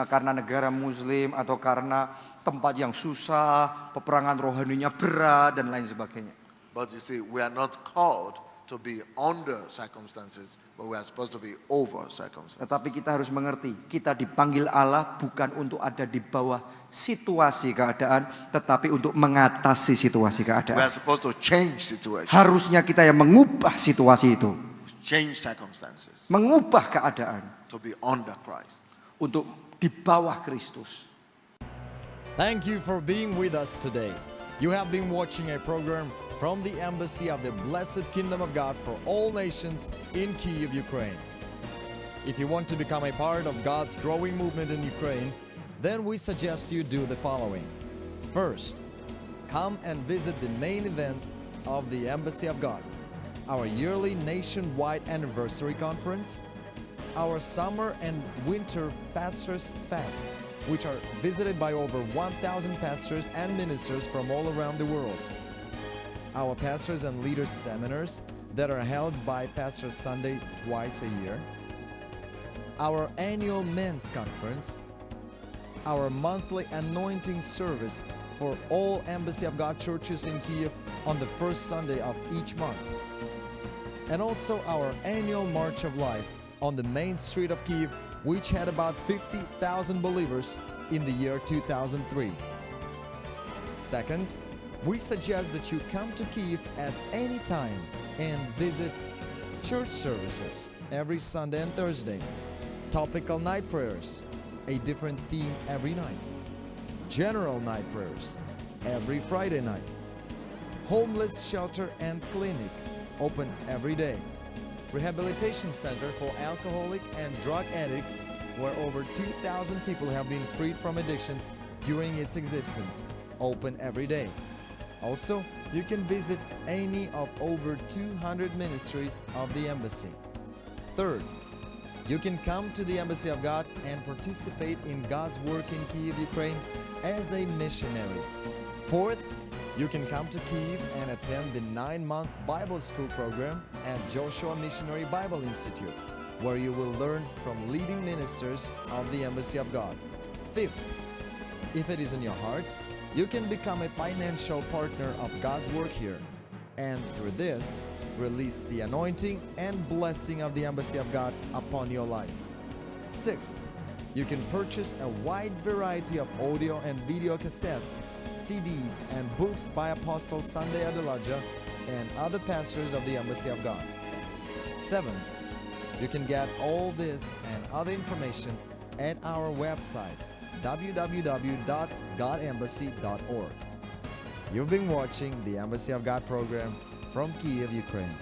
karena negara Muslim atau karena tempat yang susah, peperangan rohaninya berat dan lain sebagainya. But you see, we are not called to be under circumstances, but we are supposed to be over circumstances. Tetapi kita harus mengerti, kita dipanggil Allah bukan untuk ada di bawah situasi keadaan, tetapi untuk mengatasi situasi We are keadaan. supposed to change situation, Harusnya kita yang mengubah situasi itu, change circumstances, mengubah keadaan to be under Christ. untuk di bawah Kristus. Thank you for being with us today. You have been watching a program from the Embassy of the Blessed Kingdom of God for all nations in Kyiv, Ukraine. If you want to become a part of God's growing movement in Ukraine, then we suggest you do the following. First, come and visit the main events of the Embassy of God: our yearly nationwide anniversary conference, our summer and winter pastors' fasts, which are visited by over 1,000 pastors and ministers from all around the world, our pastors and leaders seminars that are held by Pastor Sunday twice a year, our annual men's conference, our monthly anointing service for all Embassy of God churches in Kyiv on the first Sunday of each month, and also our annual March of Life on the main street of Kyiv, which had about 50,000 believers in the year 2003. Second, we suggest that you come to Kyiv at any time and visit church services every Sunday and Thursday, topical night prayers, a different theme every night, general night prayers every Friday night, homeless shelter and clinic open every day, rehabilitation center for alcoholic and drug addicts where over 2,000 people have been freed from addictions during its existence, open every day. Also, you can visit any of over 200 ministries of the Embassy. Third, you can come to the Embassy of God and participate in God's work in Kyiv, Ukraine as a missionary. Fourth, you can come to Kyiv and attend the 9-month Bible School program at Joshua Missionary Bible Institute, where you will learn from leading ministers of the Embassy of God. Fifth, if it is in your heart, you can become a financial partner of God's work here, and through this, release the anointing and blessing of the Embassy of God upon your life. Sixth, you can purchase a wide variety of audio and video cassettes, CDs, and books by Apostle Sunday Adelaja and other pastors of the Embassy of God. Seventh, you can get all this and other information at our website, www.godembassy.org. You've been watching the Embassy of God program from Kyiv, Ukraine.